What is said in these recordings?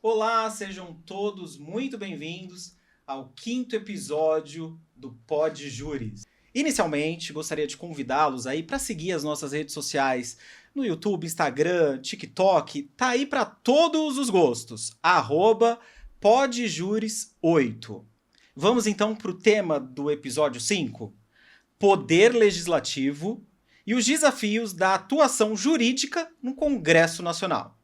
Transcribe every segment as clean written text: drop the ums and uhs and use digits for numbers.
Olá, sejam todos muito bem-vindos ao 5º episódio do Pod Júris. Inicialmente, gostaria de convidá-los aí para seguir as nossas redes sociais no YouTube, Instagram, TikTok, tá aí para todos os gostos, @podjuris8. Vamos então para o tema do episódio 5, Poder Legislativo e os desafios da atuação jurídica no Congresso Nacional.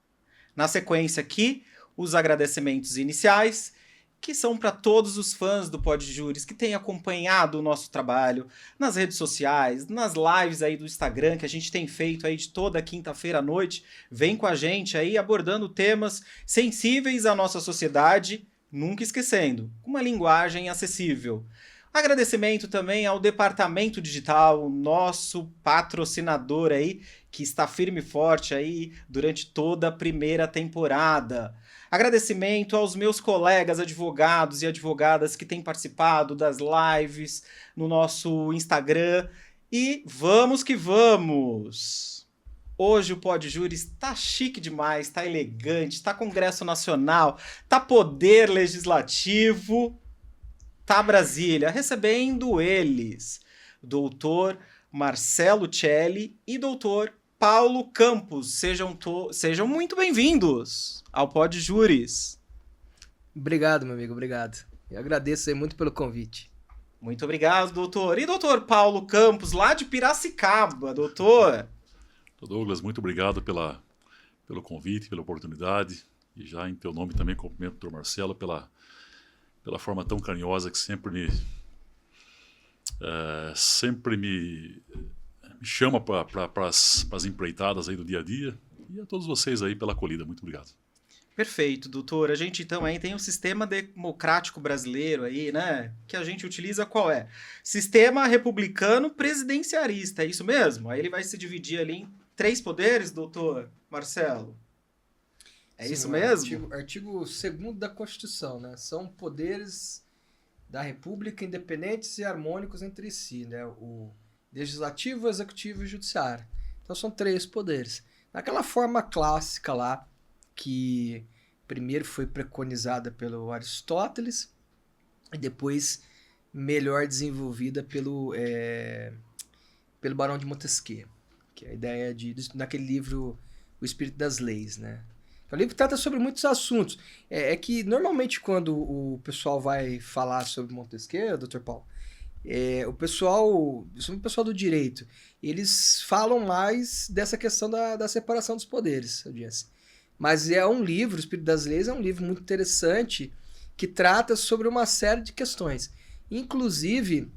Na sequência aqui, os agradecimentos iniciais, que são para todos os fãs do Pod Júris que têm acompanhado o nosso trabalho nas redes sociais, nas lives aí do Instagram que a gente tem feito aí de toda quinta-feira à noite. Vem com a gente aí abordando temas sensíveis à nossa sociedade, nunca esquecendo, uma linguagem acessível. Agradecimento também ao Departamento Digital, nosso patrocinador aí, que está firme e forte aí durante toda a primeira temporada. Agradecimento aos meus colegas advogados e advogadas que têm participado das lives no nosso Instagram. E vamos que vamos! Hoje o Pod Júris tá chique demais, tá elegante, tá Congresso Nacional, tá Poder Legislativo, tá Brasília, recebendo eles, doutor Marcelo Celli e doutor Paulo Campos. Sejam muito bem-vindos ao Pod Júris. Obrigado, meu amigo, obrigado. Eu agradeço aí muito pelo convite. Muito obrigado, doutor. E doutor Paulo Campos, lá de Piracicaba, doutor? Douglas, muito obrigado pelo convite, pela oportunidade. E já em teu nome também cumprimento o doutor Marcelo pela forma tão carinhosa que sempre me chama para as empreitadas aí do dia a dia. E a todos vocês aí pela acolhida. Muito obrigado. Perfeito, doutor. A gente então aí tem um sistema democrático brasileiro aí, né? Que a gente utiliza qual é? Sistema republicano presidencialista, é isso mesmo? Aí ele vai se dividir ali em 3 poderes, doutor Marcelo? Sim, isso mesmo? Artigo 2º da Constituição, né? São poderes da República independentes e harmônicos entre si, né? O Legislativo, Executivo e Judiciário. Então são 3 poderes. Naquela forma clássica lá, que primeiro foi preconizada pelo Aristóteles e depois melhor desenvolvida pelo Barão de Montesquieu, que é a ideia naquele livro O Espírito das Leis, né? O livro trata sobre muitos assuntos. É que normalmente quando o pessoal vai falar sobre Montesquieu, Dr. Paulo, o pessoal do direito, eles falam mais dessa questão da separação dos poderes, eu disse. Mas é um livro, O Espírito das Leis é um livro muito interessante que trata sobre uma série de questões. Inclusive,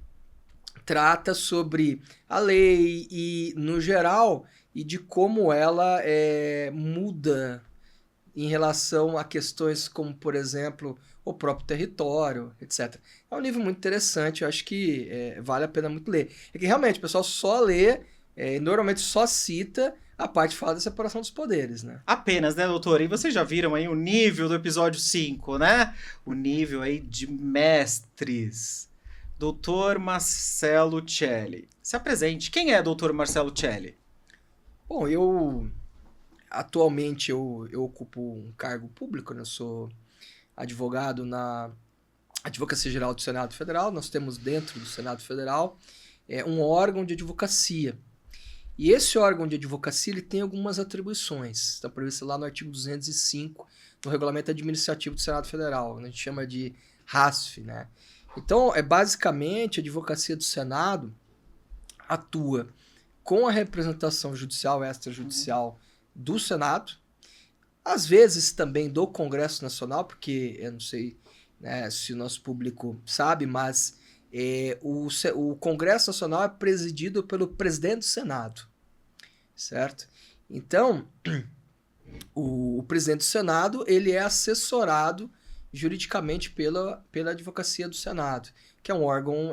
trata sobre a lei e, no geral, e de como ela muda em relação a questões como, por exemplo, o próprio território, etc. É um livro muito interessante, eu acho que vale a pena muito ler. É que realmente o pessoal só lê, normalmente só cita a parte que fala da separação dos poderes, né? Apenas, né, doutor? E vocês já viram aí o nível do episódio 5, né? O nível aí de mestres. Doutor Marcelo Celli. Se apresente. Quem é doutor Marcelo Celli? Bom, atualmente eu ocupo um cargo público, né? Eu sou advogado na Advocacia Geral do Senado Federal. Nós temos dentro do Senado Federal um órgão de advocacia. E esse órgão de advocacia ele tem algumas atribuições. Está previsto lá no artigo 205 do Regulamento Administrativo do Senado Federal. A gente chama de RASF, né? Então, basicamente, a advocacia do Senado atua com a representação judicial e extrajudicial do Senado, às vezes também do Congresso Nacional, porque eu não sei, né, se o nosso público sabe, mas o Congresso Nacional é presidido pelo presidente do Senado, certo? Então, o presidente do Senado ele é assessorado juridicamente pela Advocacia do Senado, que é um órgão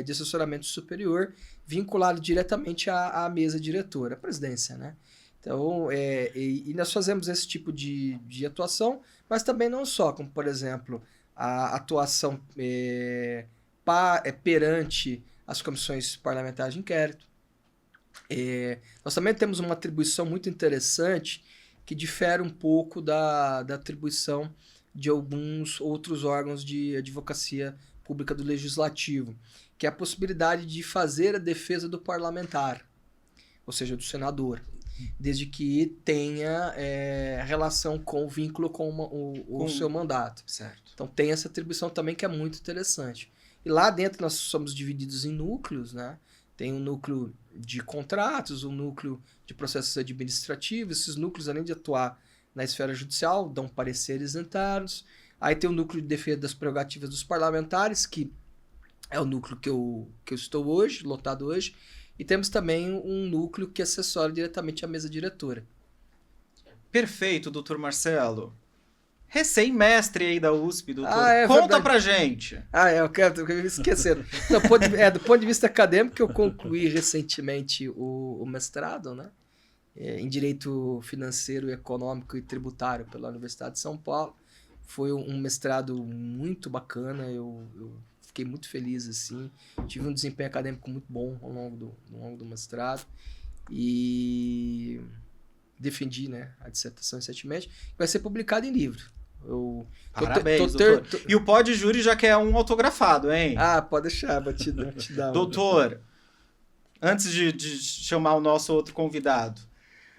de assessoramento superior vinculado diretamente à mesa diretora, à presidência, né? Então, e nós fazemos esse tipo de atuação, mas também não só, como, por exemplo, a atuação perante as comissões parlamentares de inquérito. Nós também temos uma atribuição muito interessante, que difere um pouco da atribuição de alguns outros órgãos de advocacia pública do Legislativo, que é a possibilidade de fazer a defesa do parlamentar, ou seja, do senador, desde que tenha relação com o vínculo com o seu mandato. Certo. Então tem essa atribuição também que é muito interessante. E lá dentro nós somos divididos em núcleos, né? Tem um núcleo de contratos, um núcleo de processos administrativos. Esses núcleos, além de atuar na esfera judicial, dão pareceres internos. Aí tem o núcleo de defesa das prerrogativas dos parlamentares, que é o núcleo que eu estou hoje, lotado hoje. E temos também um núcleo que assessora diretamente a mesa diretora. Perfeito, doutor Marcelo. Recém-mestre aí da USP, doutor. verdade. Conta pra gente. Eu me esquecendo. Do ponto de vista acadêmico, eu concluí recentemente o mestrado, né? Em Direito Financeiro, Econômico e Tributário pela Universidade de São Paulo. Foi um mestrado muito bacana, eu fiquei muito feliz, assim. Tive um desempenho acadêmico muito bom ao longo do mestrado. E defendi, né, a dissertação recentemente. Vai ser publicado em livro. Parabéns, doutor. E o Pod Júri já quer um autografado, hein? Pode deixar, vou te dar. Doutor, antes de chamar o nosso outro convidado,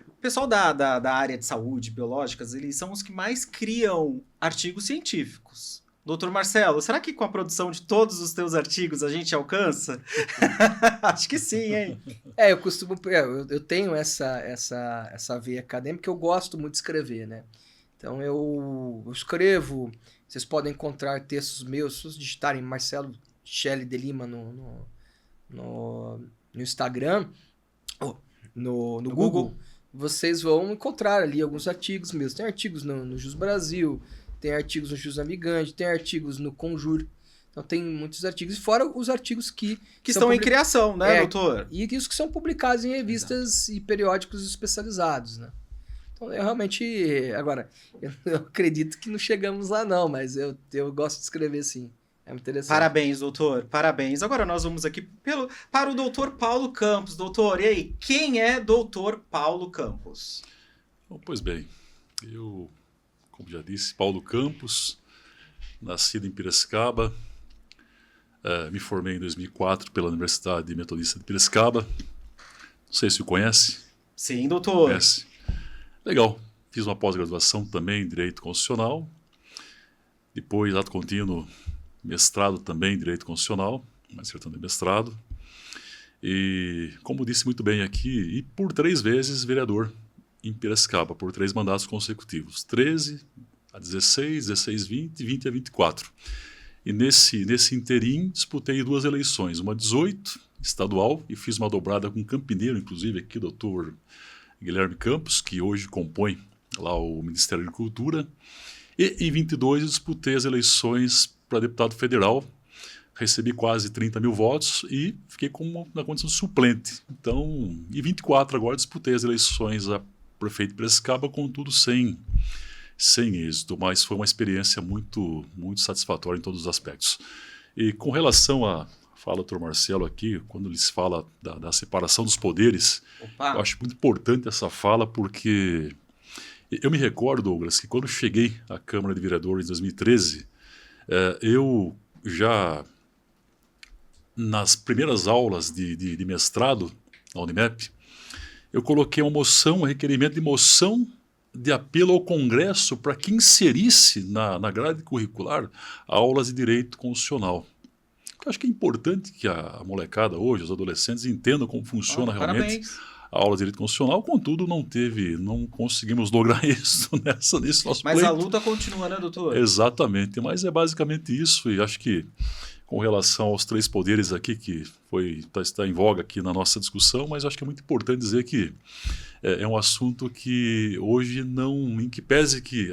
o pessoal da área de saúde, biológicas, eles são os que mais criam artigos científicos. Doutor Marcelo, será que com a produção de todos os teus artigos a gente alcança? Acho que sim, hein? Eu costumo... Eu tenho essa veia acadêmica, eu gosto muito de escrever, né? Então eu escrevo, vocês podem encontrar textos meus, se vocês digitarem Marcelo Shelley de Lima no Instagram, no Google, vocês vão encontrar ali alguns artigos meus. Tem artigos no Jus Brasil, tem artigos no Jus Amigante, tem artigos no Conjur. Então tem muitos artigos, e fora os artigos que estão em criação, né, doutor? E os que são publicados em revistas e periódicos especializados, né? Então, eu realmente... Agora, eu acredito que não chegamos lá não, mas eu gosto de escrever sim. É muito interessante. Parabéns, doutor. Parabéns. Agora nós vamos aqui para o doutor Paulo Campos. Doutor, e aí? Quem é doutor Paulo Campos? Pois bem, eu, como já disse, Paulo Campos, nascido em Piracicaba, me formei em 2004 pela Universidade Metodista de Piracicaba. Não sei se o conhece. Sim, doutor. Conhece. Legal. Fiz uma pós-graduação também em Direito Constitucional. Depois, ato contínuo, mestrado também em Direito Constitucional, mais acertando em mestrado. E, como disse muito bem aqui, e por 3 vezes vereador em Piracicaba, por 3 mandatos consecutivos. 13 a 16, 16, 20, 20 a 24. E nesse interim disputei 2 eleições, uma 18, estadual, e fiz uma dobrada com um campineiro, inclusive aqui, doutor Guilherme Campos, que hoje compõe lá o Ministério da Agricultura. E em 22 eu disputei as eleições para deputado federal, recebi quase 30 mil votos e fiquei na condição de suplente. Então, em 24 agora disputei as eleições a prefeito de Piracicaba, contudo sem êxito, mas foi uma experiência muito, muito satisfatória em todos os aspectos. E com relação à fala do Dr. Marcelo aqui, quando ele se fala da separação dos poderes, eu acho muito importante essa fala, porque eu me recordo, Douglas, que quando cheguei à Câmara de Vereadores em 2013, eu já, nas primeiras aulas de mestrado na Unimep, eu coloquei uma moção, um requerimento de moção de apelo ao Congresso para que inserisse na grade curricular aulas de direito constitucional. Eu acho que é importante que a molecada hoje, os adolescentes, entendam como funciona realmente a aula de direito constitucional, contudo não conseguimos lograr isso nesse nosso Mas pleito. a luta continua, né, doutor? Exatamente, mas é basicamente isso, e acho que com relação aos 3 poderes aqui, que está em voga aqui na nossa discussão, mas acho que é muito importante dizer que é um assunto que hoje em que pese que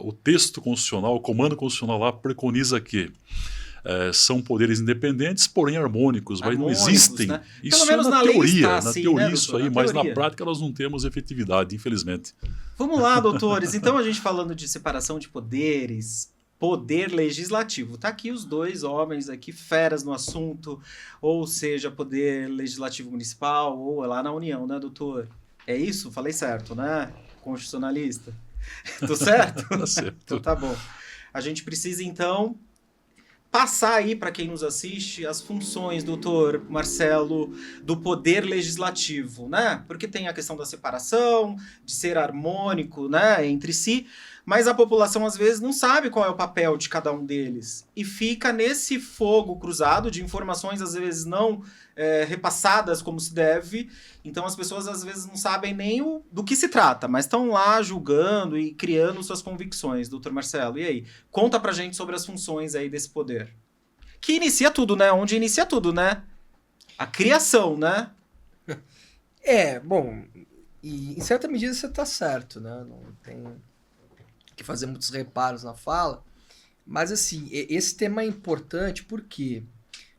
o texto constitucional, o comando constitucional lá preconiza que são poderes independentes, porém harmônicos, mas não existem. Né? Isso Pelo menos é na teoria, lei está na assim, teoria né, isso doutor? aí, mas na prática nós não temos efetividade, infelizmente. Vamos lá, doutores. Então a gente falando de separação de poderes, poder legislativo. Tá aqui os 2 homens aqui, feras no assunto, ou seja, poder legislativo municipal, ou lá na União, né, doutor? É isso? Falei certo, né? constitucionalista. Tô certo? Tá certo. Então tá bom. A gente precisa, então, passar aí para quem nos assiste as funções, doutor Marcelo, do poder legislativo, né? Porque tem a questão da separação, de ser harmônico, né, entre si, mas a população às vezes não sabe qual é o papel de cada um deles e fica nesse fogo cruzado de informações às vezes não repassadas como se deve. Então as pessoas às vezes não sabem nem do que se trata, mas estão lá julgando e criando suas convicções, doutor Marcelo. E aí? Conta pra gente sobre as funções aí desse poder. Que inicia tudo, né? Onde inicia tudo, né? A criação, né? Bom, e em certa medida você tá certo, né? Não tem que fazer muitos reparos na fala. Mas assim, esse tema é importante porque,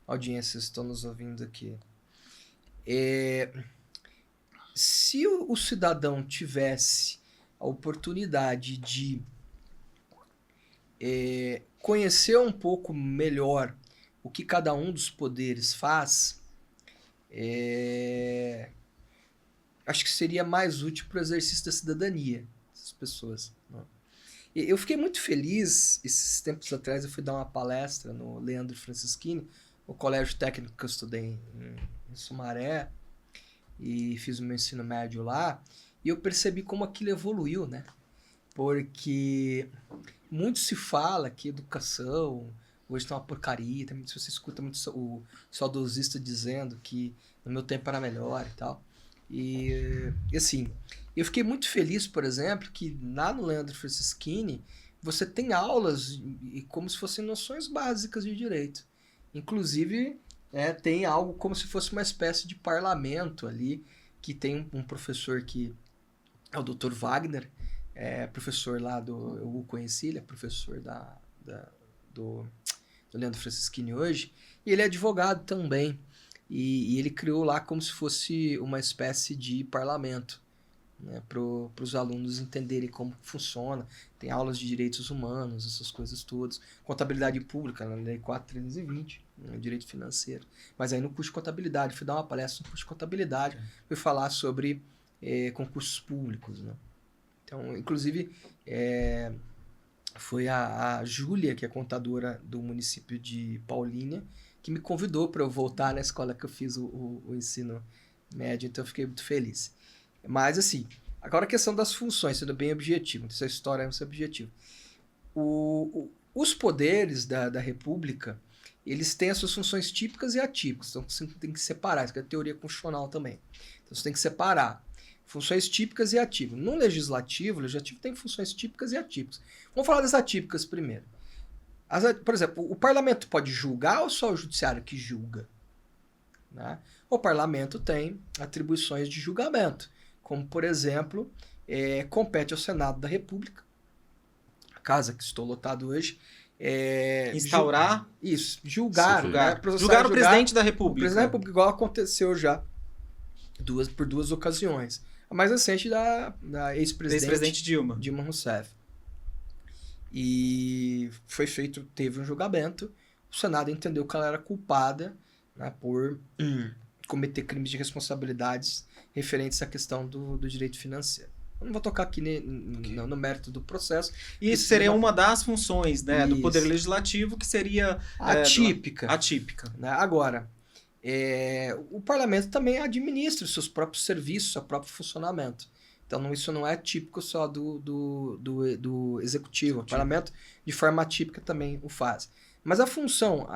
audiências estão nos ouvindo aqui, se o cidadão tivesse a oportunidade de conhecer um pouco melhor o que cada um dos poderes faz, acho que seria mais útil para o exercício da cidadania dessas pessoas. Né? Eu fiquei muito feliz, esses tempos atrás eu fui dar uma palestra no Leandro Francischini, no colégio técnico que eu estudei em Sumaré, e fiz o meu ensino médio lá, e eu percebi como aquilo evoluiu, né? Porque muito se fala que educação hoje está uma porcaria, também se você escuta muito o saudosista dizendo que no meu tempo era melhor e tal. E assim, eu fiquei muito feliz, por exemplo, que lá no Leandro Francischini você tem aulas como se fossem noções básicas de direito. Inclusive, tem algo como se fosse uma espécie de parlamento ali, que tem um professor que é o Dr. Wagner, professor lá eu o conheci, ele é professor do Leandro Francischini hoje, e ele é advogado também, e ele criou lá como se fosse uma espécie de parlamento, né, para os alunos entenderem como funciona. Tem aulas de direitos humanos, essas coisas todas, contabilidade pública, na Lei 4.320, né, direito financeiro. Mas aí no curso de contabilidade, fui dar uma palestra no curso de contabilidade, fui falar sobre concursos públicos, né? Então, inclusive, foi a Júlia, que é contadora do município de Paulínia, que me convidou para eu voltar na escola que eu fiz o ensino médio, então eu fiquei muito feliz. Mas, assim, agora a questão das funções, sendo bem objetivo, essa história é um objetivo. Os poderes da República, eles têm as suas funções típicas e atípicas, então você tem que separar, isso é a teoria constitucional também. Então você tem que separar funções típicas e atípicas. No legislativo, o legislativo tem funções típicas e atípicas. Vamos falar das atípicas primeiro. Por exemplo, o parlamento pode julgar ou só o judiciário que julga? Né? O parlamento tem atribuições de julgamento, como, por exemplo, compete ao Senado da República, a casa que estou lotado hoje, instaurar? Isso, julgar. Julgar, né? julgar o presidente da República. O presidente da República, igual aconteceu já por duas ocasiões. A mais recente da ex-presidente Dilma Rousseff. E teve um julgamento, o Senado entendeu que ela era culpada, né, por cometer crimes de responsabilidades referentes à questão do direito financeiro. Eu não vou tocar aqui no mérito do processo. Isso seria uma das funções, né, do Poder Legislativo, que seria atípica. Né? Agora, o parlamento também administra os seus próprios serviços, seu próprio funcionamento. Então, isso não é típico só do executivo. O parlamento, de forma atípica, também o faz. Mas a função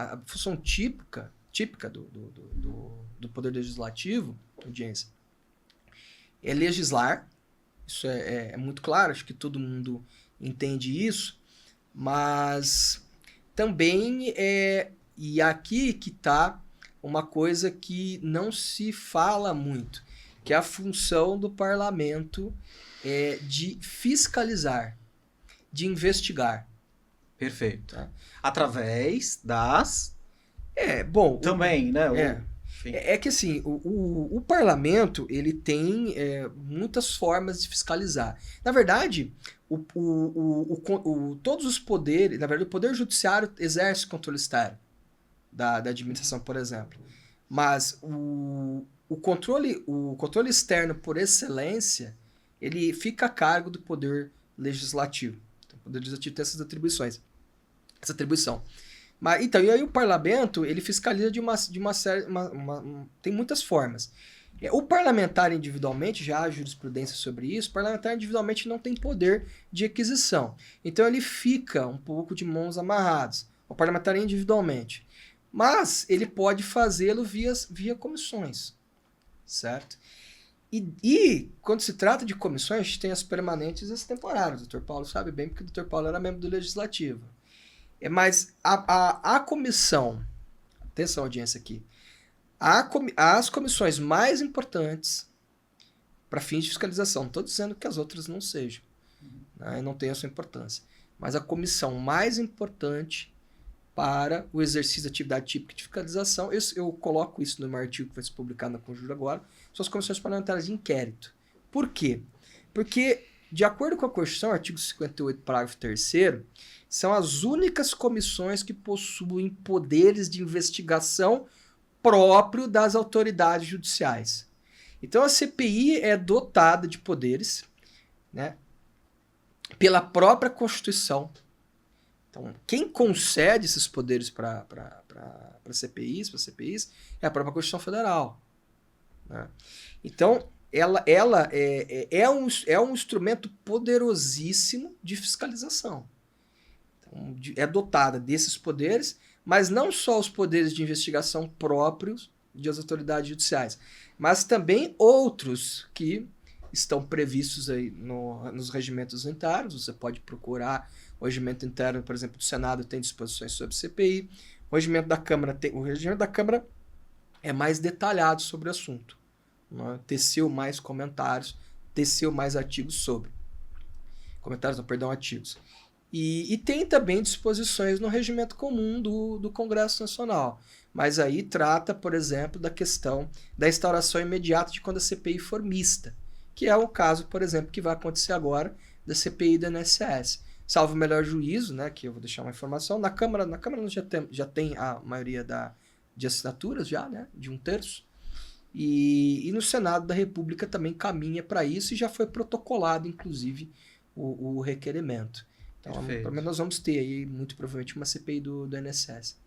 típica do Poder Legislativo, audiência, é legislar. Isso é muito claro, acho que todo mundo entende isso. Mas também e aqui que está uma coisa que não se fala muito, que é a função do parlamento de fiscalizar, de investigar. Perfeito. Tá? Através das... Bom... Também, né? É que assim, o parlamento ele tem muitas formas de fiscalizar. Na verdade, todos os poderes, na verdade, o Poder Judiciário exerce controle externo da administração, por exemplo. Mas o controle externo por excelência ele fica a cargo do Poder Legislativo. Então, o Poder Legislativo tem essas atribuições, essa atribuição. Mas, então, e aí o parlamento, ele fiscaliza de uma série... tem muitas formas. O parlamentar individualmente, já há jurisprudência sobre isso, o parlamentar individualmente não tem poder de requisição. Então ele fica um pouco de mãos amarradas, o parlamentar individualmente. Mas ele pode fazê-lo via comissões, certo? E quando se trata de comissões, a gente tem as permanentes e as temporárias. O Dr. Paulo sabe bem, porque o Dr. Paulo era membro do Legislativo. Mas a comissão, atenção audiência aqui, as comissões mais importantes para fins de fiscalização, não estou dizendo que as outras não sejam, né, não tenham a sua importância, mas a comissão mais importante para o exercício da atividade típica de fiscalização, eu coloco isso no meu artigo que vai ser publicado na Conjura agora, são as comissões parlamentares de inquérito. Por quê? Porque, de acordo com a Constituição, artigo 58, parágrafo 3º, são as únicas comissões que possuem poderes de investigação próprio das autoridades judiciais. Então a CPI é dotada de poderes, né, pela própria Constituição. Então, quem concede esses poderes para CPIs é a própria Constituição Federal, né? Então, ela é um instrumento poderosíssimo de fiscalização. Então, é dotada desses poderes, mas não só os poderes de investigação próprios das autoridades judiciais, mas também outros que estão previstos aí nos regimentos internos. Você pode procurar o regimento interno, por exemplo, do Senado tem disposições sobre CPI, o regimento da Câmara é mais detalhado sobre o assunto, né? Teceu mais comentários, teceu mais artigos sobre. Artigos. E tem também disposições no regimento comum do Congresso Nacional. Mas aí trata, por exemplo, da questão da instauração imediata de quando a CPI for mista, que é o caso, por exemplo, que vai acontecer agora da CPI do INSS. Salvo o melhor juízo, né, que eu vou deixar uma informação, na Câmara nós já tem a maioria de assinaturas, já, né, de 1/3, e no Senado da República também caminha para isso e já foi protocolado, inclusive, o requerimento. Então, pelo menos nós vamos ter aí, muito provavelmente, uma CPI do INSS.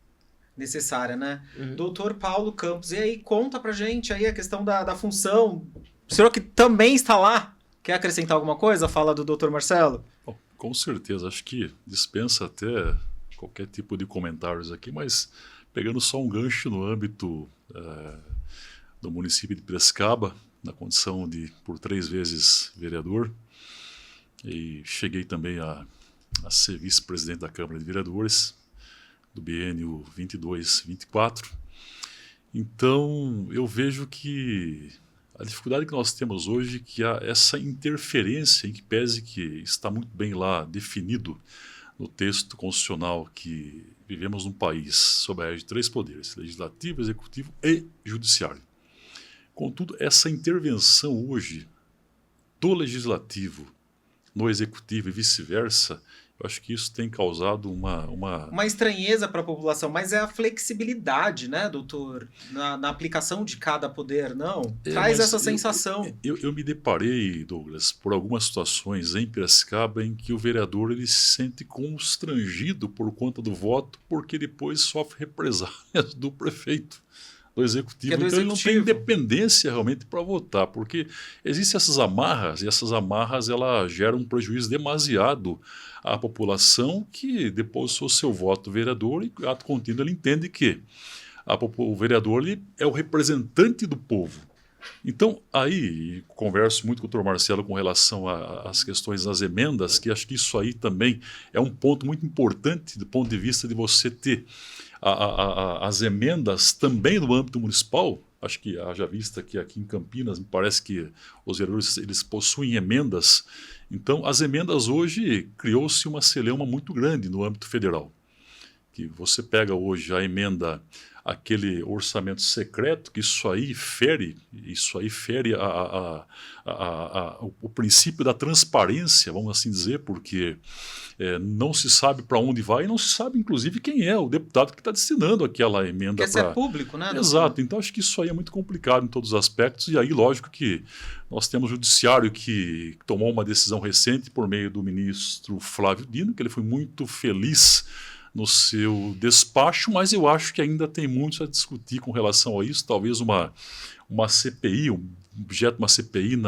Necessária, né? Doutor Paulo Campos, e aí conta pra gente aí a questão da função. O senhor que também está lá, quer acrescentar alguma coisa? Fala do doutor Marcelo. Bom, com certeza, acho que dispensa até qualquer tipo de comentários aqui, mas pegando só um gancho no âmbito do município de Piracicaba, na condição de, por 3 vezes, vereador, e cheguei também a ser vice-presidente da Câmara de Vereadores, do biênio 22-24. Então, eu vejo que a dificuldade que nós temos hoje, que há essa interferência, em que pese que está muito bem lá definido no texto constitucional que vivemos num país sob a égide de 3 poderes, legislativo, executivo e judiciário. Contudo, essa intervenção hoje do legislativo no executivo e vice-versa, eu acho que isso tem causado uma estranheza para a população, mas é a flexibilidade, né, doutor, na aplicação de cada poder, não? Traz essa sensação. Eu me deparei, Douglas, por algumas situações em Piracicaba em que o vereador ele se sente constrangido por conta do voto, porque depois sofre represálias do prefeito, do executivo. Então ele não tem independência realmente para votar, porque existem essas amarras, e essas amarras ela geram um prejuízo demasiado à população que depositou seu voto vereador e, ato contínuo, ele entende que o vereador ele é o representante do povo. Então, aí, converso muito com o Dr. Marcelo com relação às questões das emendas, que acho que isso aí também é um ponto muito importante do ponto de vista de você ter as emendas também no âmbito municipal. Acho que haja vista que aqui em Campinas, me parece que os vereadores eles possuem emendas. Então, as emendas hoje, criou-se uma celeuma muito grande no âmbito federal. Que você pega hoje a emenda aquele orçamento secreto, que isso aí fere o princípio da transparência, vamos assim dizer, porque não se sabe para onde vai e não se sabe, inclusive, quem é o deputado que está destinando aquela emenda. Porque isso é público, né? Exato, então acho que isso aí é muito complicado em todos os aspectos, e aí, lógico que nós temos o judiciário que tomou uma decisão recente por meio do ministro Flávio Dino, que ele foi muito feliz no seu despacho, mas eu acho que ainda tem muito a discutir com relação a isso, talvez uma CPI, um objeto de uma CPI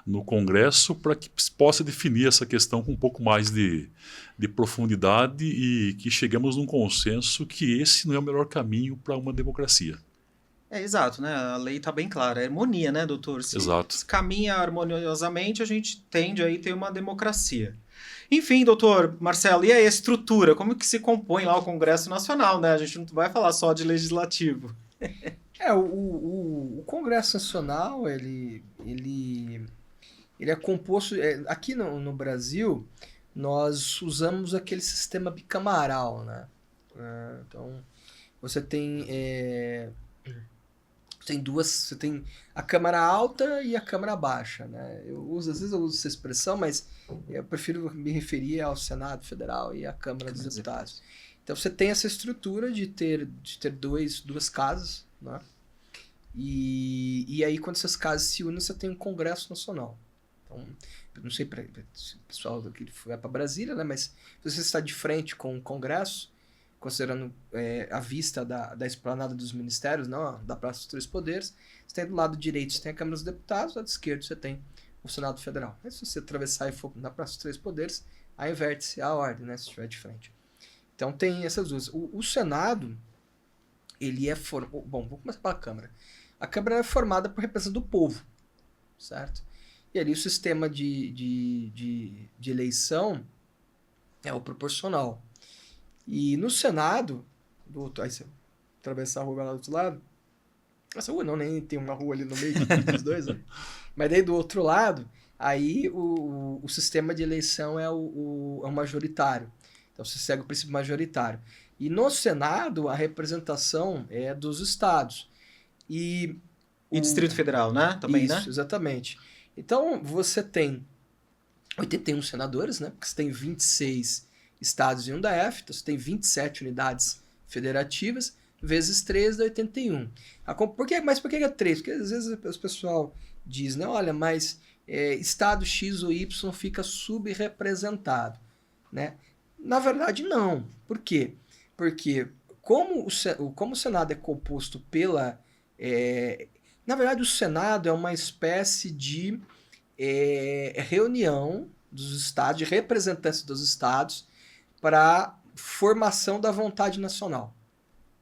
no Congresso, para que se possa definir essa questão com um pouco mais de profundidade e que cheguemos num consenso que esse não é o melhor caminho para uma democracia. Exato, né? A lei está bem clara. É harmonia, né, doutor? Exato. Se caminha harmoniosamente, a gente tende aí a ter uma democracia. Enfim, doutor Marcelo, e a estrutura? Como que se compõe lá o Congresso Nacional, né? A gente não vai falar só de legislativo. O Congresso Nacional, ele é composto... aqui no Brasil, nós usamos aquele sistema bicameral, né? Então, você tem a Câmara Alta e a Câmara Baixa, né? Às vezes eu uso essa expressão, mas eu prefiro me referir ao Senado Federal e à Câmara dos Deputados. Então você tem essa estrutura de ter duas casas, né? E aí quando essas casas se unem, você tem um Congresso Nacional. Então, eu não sei se o pessoal que vai para Brasília, né? Mas se você está de frente com o Congresso, considerando a vista da esplanada dos ministérios, não da Praça dos Três Poderes, você tem do lado direito, você tem a Câmara dos Deputados, do lado esquerdo você tem o Senado Federal. Aí, se você atravessar e for na Praça dos Três Poderes, aí inverte-se a ordem, né, se estiver de frente. Então tem essas duas. O Senado, ele é Bom, vou começar pela Câmara. A Câmara é formada por representante do povo, certo? E ali o sistema de eleição é o proporcional. E no Senado, aí você atravessar a rua lá do outro lado, essa rua não, nem tem uma rua ali no meio dos dois, né? Mas daí do outro lado, aí o sistema de eleição é o majoritário. Então você segue o princípio majoritário. E no Senado, a representação é dos estados. E Distrito Federal, né? Também, isso, né? Exatamente. Então você tem 81 senadores, né? Porque você tem 26 estados e um DF, então você tem 27 unidades federativas, vezes 3 dá 81. Mas por que é 3? Porque às vezes o pessoal diz, né, olha, mas estado X ou Y fica subrepresentado, né? Na verdade, não. Por quê? Porque como o Senado é composto pela... na verdade, o Senado é uma espécie de reunião dos estados, de representantes dos estados, para formação da vontade nacional.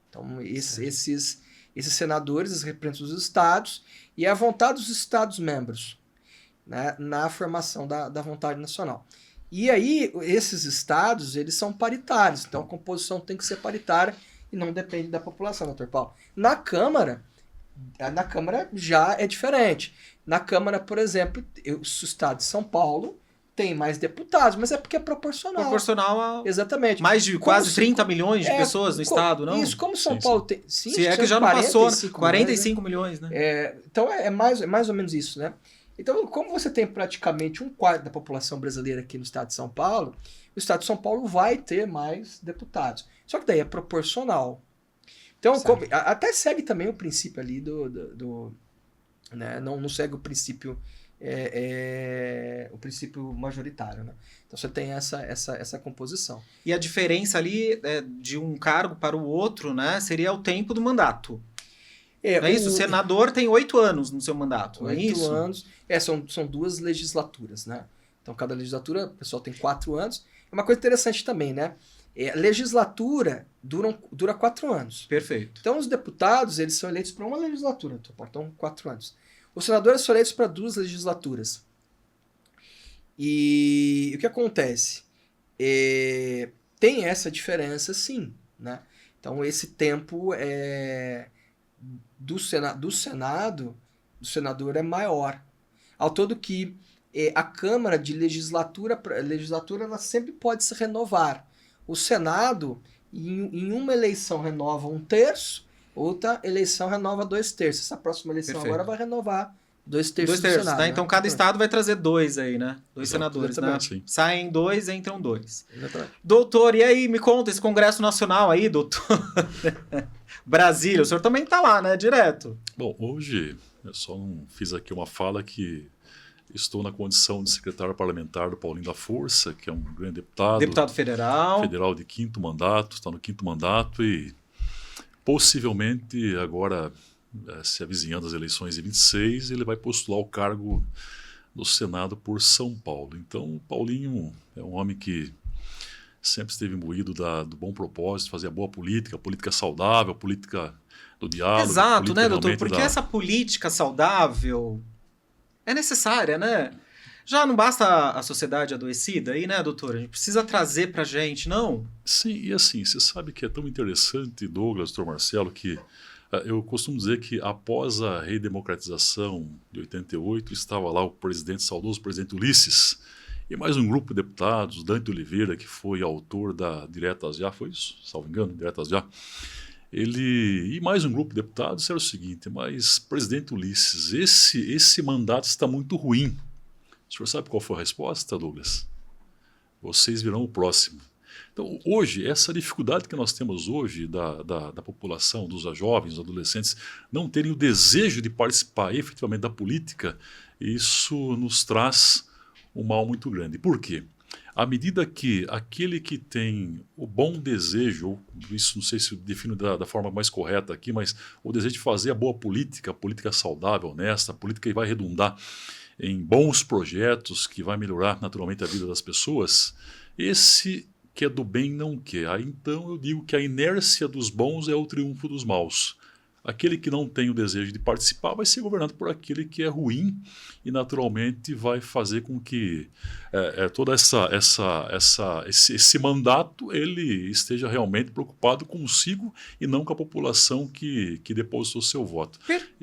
Então, esses senadores representam os estados e a vontade dos estados-membros, né, na formação da vontade nacional. E aí, esses estados, eles são paritários, então a composição tem que ser paritária e não depende da população, doutor Paulo. Na Câmara já é diferente. Na Câmara, por exemplo, o estado de São Paulo tem mais deputados, mas é porque é proporcional. Proporcional a... Exatamente. Mais de quase 30 milhões de pessoas no estado, não? Isso, como São Paulo tem... Sim, se é que já não passou 45 milhões, né? Então é mais ou menos isso, né? Então, como você tem praticamente 1/4 da população brasileira aqui no estado de São Paulo, o estado de São Paulo vai ter mais deputados. Só que daí é proporcional. Então, até segue também o princípio ali né? Não segue o princípio... o princípio majoritário, né? Então você tem essa composição. E a diferença ali de um cargo para o outro, né, seria o tempo do mandato. Não é isso? O senador tem 8 anos no seu mandato, não é isso? 8 anos. São 2 legislaturas, né? Então cada legislatura, o pessoal tem 4 anos. É uma coisa interessante também, né? A legislatura dura 4 anos. Perfeito. Então os deputados, eles são eleitos para uma legislatura, então 4 anos. Os senadores são eleitos para 2 legislaturas. E o que acontece? Tem essa diferença, sim, né? Então esse tempo do senador é maior. Ao todo que a Câmara de legislatura ela sempre pode se renovar. O Senado, Em uma eleição renova 1/3, outra eleição renova 2/3. Essa próxima eleição Perfeito. agora vai renovar 2/3 2 do terços, Senado, né? Então cada estado vai trazer 2 aí, né? 2 Exato, senadores, né? exatamente, sim. Saem 2, entram 2. Exatamente. Doutor, e aí, me conta, esse Congresso Nacional aí, doutor? Brasília, o senhor também tá lá, né? Direto. Bom, hoje eu só não fiz aqui uma fala que estou na condição de secretário parlamentar do Paulinho da Força, que é um grande Deputado federal. federal de 5º mandato, está no 5º mandato e possivelmente agora, se avizinhando as eleições de 26, ele vai postular o cargo do Senado por São Paulo. Então, o Paulinho é um homem que sempre esteve imbuído do bom propósito, fazer a boa política saudável, política do diálogo. Exato, política né, doutor? realmente Porque essa política saudável é necessária, né? Já não basta a sociedade adoecida aí, né, doutor? A gente precisa trazer pra gente, não? Sim, e assim, você sabe que é tão interessante, Douglas, doutor Marcelo, que eu costumo dizer que após a redemocratização de 88, estava lá o saudoso presidente Ulisses, e mais um grupo de deputados, Dante Oliveira, que foi autor da Diretas Já, foi isso? Salvo engano, Diretas Já. E mais um grupo de deputados era o seguinte, mas presidente Ulisses, esse mandato está muito ruim. O senhor sabe qual foi a resposta, Douglas? Vocês virão o próximo. Então, hoje, essa dificuldade que nós temos hoje da população, dos jovens, dos adolescentes, não terem o desejo de participar efetivamente da política, isso nos traz um mal muito grande. Por quê? À medida que aquele que tem o bom desejo, isso não sei se eu defino da forma mais correta aqui, mas o desejo de fazer a boa política, a política saudável, honesta, a política que vai redundar em bons projetos, que vai melhorar naturalmente a vida das pessoas, esse que é do bem não quer. Aí então eu digo que a inércia dos bons é o triunfo dos maus. Aquele que não tem o desejo de participar vai ser governado por aquele que é ruim e naturalmente vai fazer com que todo esse mandato ele esteja realmente preocupado consigo e não com a população que depositou seu voto.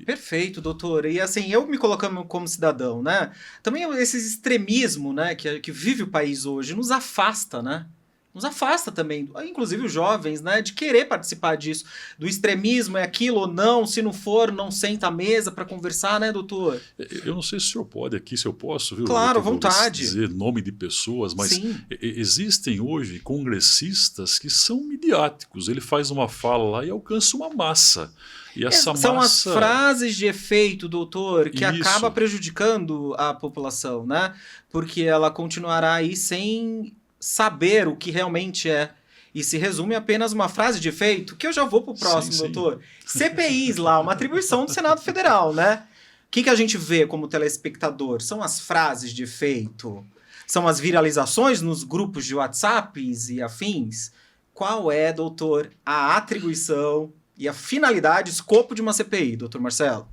Perfeito, doutor. E assim, eu me colocando como cidadão, né? Também esse extremismo, né, que vive o país hoje nos afasta, né? Nos afasta também, inclusive os jovens, né, de querer participar disso, do extremismo, é aquilo ou não, se não for, não senta à mesa para conversar, né, doutor? Eu não sei se o senhor pode aqui, se eu posso, viu? Claro, à Vou vontade. dizer nome de pessoas, mas Sim. Existem hoje congressistas que são midiáticos, ele faz uma fala lá e alcança uma massa. E essa São massa... as frases de efeito, doutor, que Isso. acaba prejudicando a população, né? Porque ela continuará aí sem saber o que realmente é. E se resume apenas uma frase de efeito, que eu já vou pro próximo, Sim, sim. doutor. CPIs lá, uma atribuição do Senado Federal, né? O que a gente vê como telespectador? São as frases de efeito? São as viralizações nos grupos de WhatsApps e afins? Qual é, doutor, a atribuição e a finalidade, escopo de uma CPI, doutor Marcelo?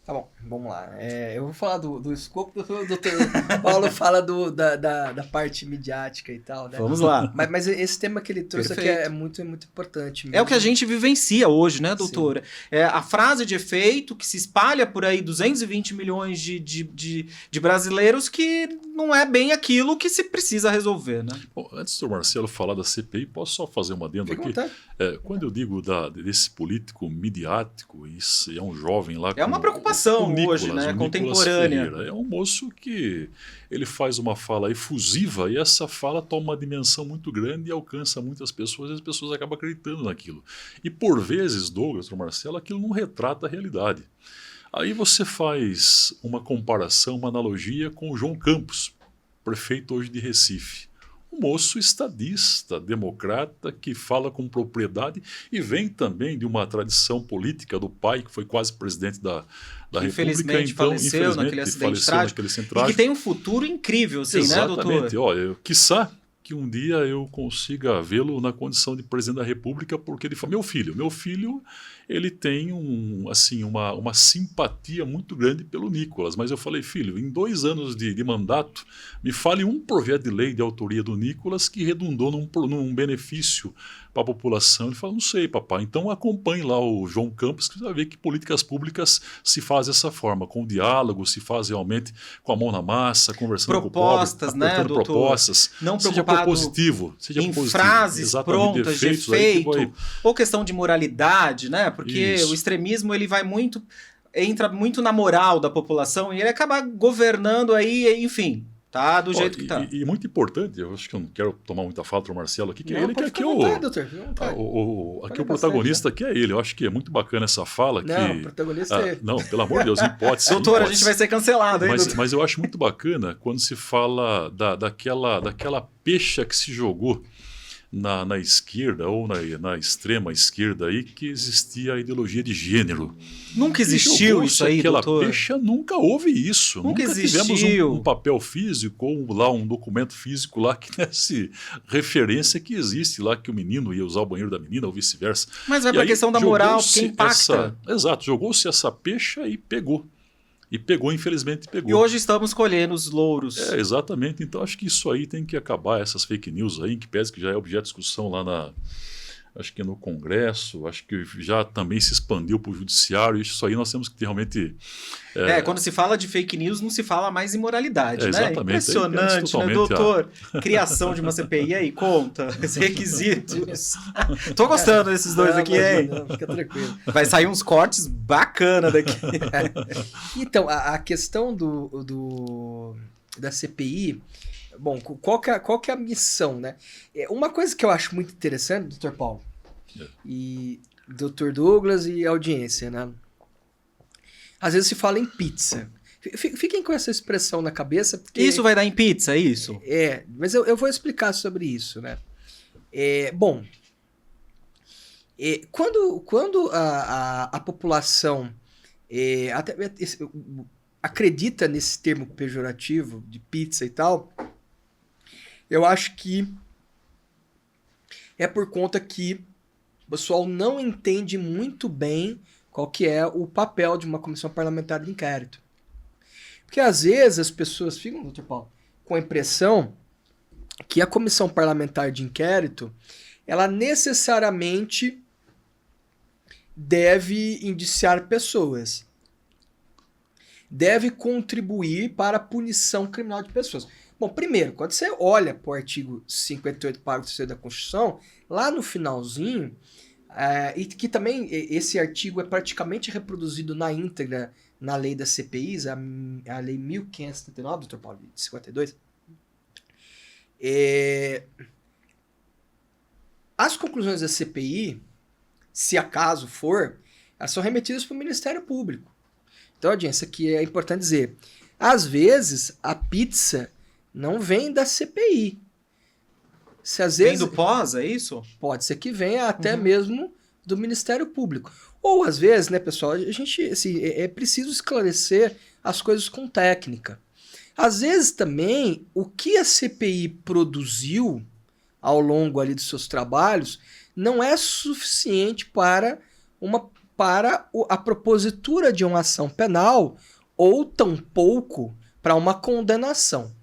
Tá bom, vamos lá. Eu vou falar do escopo, o doutor Paulo fala da parte midiática e tal, né? Vamos lá. Mas esse tema que ele trouxe Perfeito. aqui é muito importante mesmo. É o que a gente vivencia hoje, né, doutora? É a frase de efeito que se espalha por aí 220 milhões de brasileiros que não é bem aquilo que se precisa resolver, né? Bom, antes do Marcelo falar da CPI, posso só fazer uma adendo Fica à aqui? vontade. Quando eu digo desse político midiático, isso é um jovem lá... É uma com- preocupação o Nicolas, hoje, né, o Nicolas contemporânea. Ferreira. É um moço que ele faz uma fala efusiva e essa fala toma uma dimensão muito grande e alcança muitas pessoas e as pessoas acabam acreditando naquilo. E por vezes, Douglas, ou Marcelo, aquilo não retrata a realidade. Aí você faz uma comparação, uma analogia com o João Campos, prefeito hoje de Recife. Um moço estadista, democrata, que fala com propriedade e vem também de uma tradição política do pai, que foi quase presidente da República. Infelizmente Então, faleceu naquele acidente trágico. E que tem um futuro incrível, assim, Exatamente. né, doutor? Olha, quiçá que um dia eu consiga vê-lo na condição de presidente da República, porque ele fala, meu filho, ele tem uma simpatia muito grande pelo Nicolas, mas eu falei, filho, em 2 anos de mandato, me fale um projeto de lei de autoria do Nicolas que redundou num benefício para a população. Ele falou, não sei, papai, então acompanhe lá o João Campos, que você vai ver que políticas públicas se fazem dessa forma, com diálogo, se faz realmente com a mão na massa, conversando Propostas, com o povo, né, apertando doutor? propostas. Não Seja preocupado preocupado positivo, seja em positivo. frases Exatamente, prontas de defeitos aí que efeito, ou questão de moralidade, né? Porque Isso. o extremismo ele vai muito, entra muito na moral da população e ele acaba governando aí, enfim, tá do jeito que tá. E muito importante, eu acho que eu não quero tomar muita fala do Marcelo aqui, que é Não, ele que pode aqui ficar à vontade, doutor, fica à vontade. aqui o bastante, protagonista aqui é ele. Eu acho que é muito bacana essa fala. Não, que, o protagonista é ele. Não, pelo amor de Deus, hipótese. Doutor, a hipótese. gente vai ser cancelado, hein, doutor? Mas eu acho muito bacana quando se fala daquela pecha que se jogou na esquerda ou na extrema esquerda aí, que existia a ideologia de gênero. Nunca E existiu jogou-se isso aí, aquela doutor? pecha, nunca houve isso. Nunca tivemos existiu. um papel físico ou lá um documento físico lá que desse referência que existe lá que o menino ia usar o banheiro da menina ou vice-versa. Mas vai E pra aí questão da moral, jogou-se porque impacta. Exato, jogou-se essa pecha e pegou. E pegou, infelizmente, pegou. E hoje estamos colhendo os louros. Exatamente. Então, acho que isso aí tem que acabar, essas fake news aí, em que pese que já é objeto de discussão lá acho que no Congresso, acho que já também se expandiu para o Judiciário, isso aí nós temos que ter realmente... Quando se fala de fake news, não se fala mais em moralidade, né? Exatamente. Impressionante, né, Totalmente, doutor? Criação de uma CPI, aí, conta, esses requisitos. Tô gostando desses dois aqui, hein? Não, fica tranquilo. Vai sair uns cortes bacana daqui. Então, a questão da CPI, bom, qual que é a missão, né? Uma coisa que eu acho muito interessante, Dr. Paulo, e Dr. Douglas e audiência, né? Às vezes se fala em pizza. Fiquem com essa expressão na cabeça, porque... Isso vai dar em pizza, é isso? Mas eu vou explicar sobre isso, né? Bom, quando a população acredita nesse termo pejorativo de pizza e tal, eu acho que é por conta que o pessoal não entende muito bem qual que é o papel de uma comissão parlamentar de inquérito. Porque às vezes as pessoas ficam, Dr. Paulo, com a impressão que a comissão parlamentar de inquérito, ela necessariamente deve indiciar pessoas. Deve contribuir para a punição criminal de pessoas. Bom, primeiro, quando você olha para o artigo 58, parágrafo 3º da Constituição, lá no finalzinho, e que também esse artigo é praticamente reproduzido na íntegra na lei das CPIs, a lei 1579, Dr. Paulo, de 52, as conclusões da CPI, se acaso for, elas são remetidas para o Ministério Público. Então, audiência, aqui é importante dizer, às vezes a pizza não vem da CPI. Se às vezes, vem do pós, é isso? Pode ser que venha até mesmo do Ministério Público. Ou às vezes, né, pessoal, a gente assim, é preciso esclarecer as coisas com técnica. Às vezes também o que a CPI produziu ao longo ali dos seus trabalhos não é suficiente para a propositura de uma ação penal ou tampouco para uma condenação.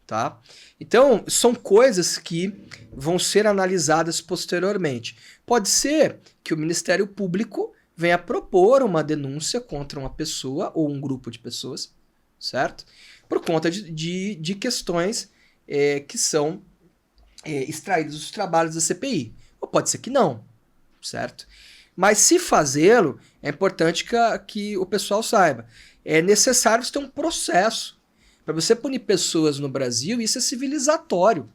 Tá? Então, são coisas que vão ser analisadas posteriormente. Pode ser que o Ministério Público venha propor uma denúncia contra uma pessoa ou um grupo de pessoas, certo? Por conta de questões que são extraídas dos trabalhos da CPI. Ou pode ser que não, certo? Mas se fazê-lo, é importante que o pessoal saiba. É necessário você ter um processo. Para você punir pessoas no Brasil, isso é civilizatório.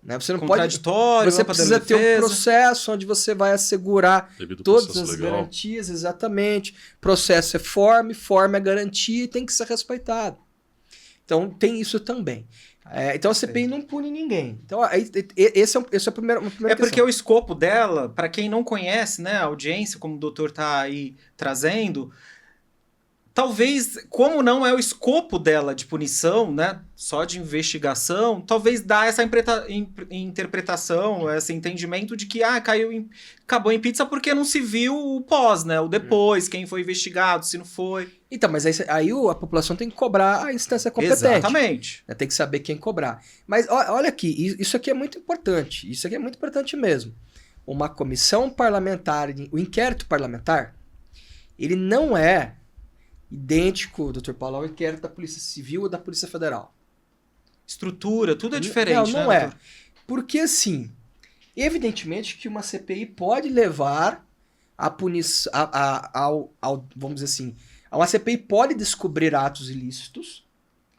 Né? Você não contraditório, você precisa ter um processo onde você vai assegurar todas as garantias, exatamente. Processo é forma é garantia e tem que ser respeitado. Então tem isso também. Então a CPI não pune ninguém. Então esse é a primeira questão. Porque o escopo dela, para quem não conhece, né, a audiência, como o doutor está aí trazendo, talvez, como não é o escopo dela de punição, né, só de investigação, talvez dá essa interpretação, esse entendimento de que acabou em pizza porque não se viu o pós, né, o depois, quem foi investigado, se não foi. Então, mas aí a população tem que cobrar a instância competente. Exatamente. Tem que saber quem cobrar. Mas olha aqui, isso aqui é muito importante, isso aqui é muito importante mesmo. Uma comissão parlamentar, o inquérito parlamentar, ele não é idêntico, Dr. Paulo, ao inquérito da Polícia Civil ou da Polícia Federal. estrutura, tudo é diferente, não né, é. doutor? Porque, assim, evidentemente que uma CPI pode levar a punição, vamos dizer assim, uma CPI pode descobrir atos ilícitos,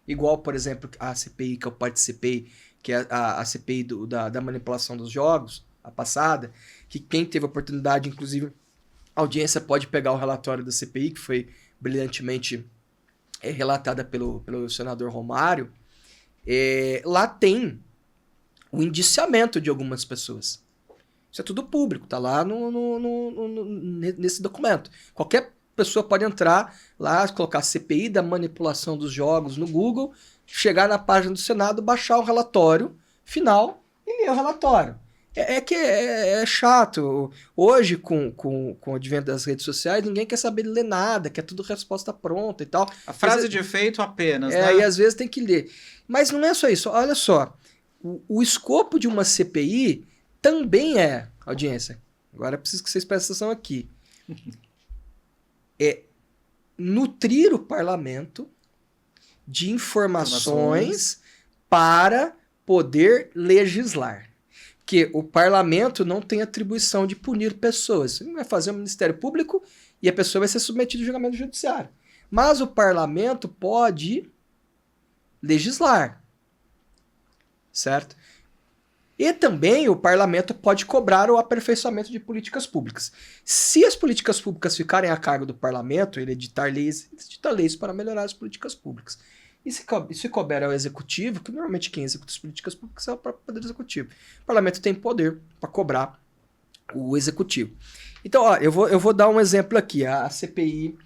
igual, por exemplo, a CPI que eu participei, que é a CPI da manipulação dos jogos, a passada, que quem teve a oportunidade, inclusive, a audiência pode pegar o relatório da CPI, que foi brilhantemente relatada pelo senador Romário. Lá tem o indiciamento de algumas pessoas. Isso é tudo público, tá lá nesse documento. Qualquer pessoa pode entrar lá, colocar CPI da manipulação dos jogos no Google, chegar na página do Senado, baixar o relatório final e ler o relatório. É chato. Hoje, com o advento das redes sociais, ninguém quer saber ler nada, quer tudo resposta pronta e tal. A frase de efeito apenas, né? E às vezes tem que ler. Mas não é só isso. Olha só. O escopo de uma CPI também é, audiência, agora eu preciso que vocês prestem atenção aqui, é nutrir o parlamento de informações para poder legislar. Porque o parlamento não tem atribuição de punir pessoas. Ele vai fazer um Ministério Público e a pessoa vai ser submetida ao julgamento judiciário. Mas o parlamento pode legislar. Certo? E também o parlamento pode cobrar o aperfeiçoamento de políticas públicas. Se as políticas públicas ficarem a cargo do parlamento, ele edita leis para melhorar as políticas públicas. E se couber ao executivo, que normalmente quem executa as políticas públicas é o próprio poder executivo. O parlamento tem poder para cobrar o executivo. Então, ó, eu vou dar um exemplo aqui. A CPI...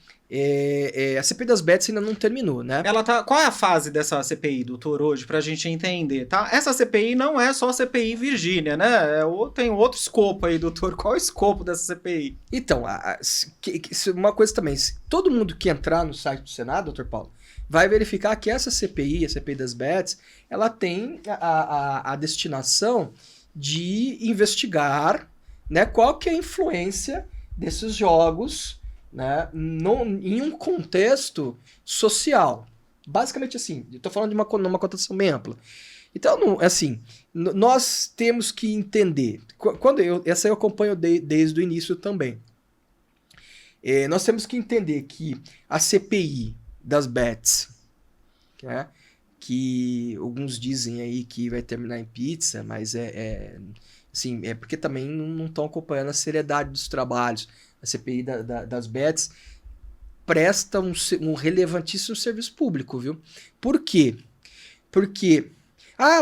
a CPI das bets ainda não terminou, né? Qual é a fase dessa CPI, doutor, hoje, pra gente entender, tá? Essa CPI não é só CPI Virgínia, né? Tem outro escopo aí, doutor. Qual é o escopo dessa CPI? Então, uma coisa também, todo mundo que entrar no site do Senado, doutor Paulo, vai verificar que essa CPI, a CPI das bets, ela tem a destinação de investigar, né, qual que é a influência desses jogos, né, em um contexto social. Basicamente assim, eu estou falando de uma conotação bem ampla. Então, assim, nós temos que entender, essa eu acompanho desde o início também. Nós temos que entender que a CPI das bets, né, que alguns dizem aí que vai terminar em pizza, mas assim, é porque também não estão acompanhando a seriedade dos trabalhos. A CPI das bets presta um relevantíssimo serviço público, viu? Por quê? Porque,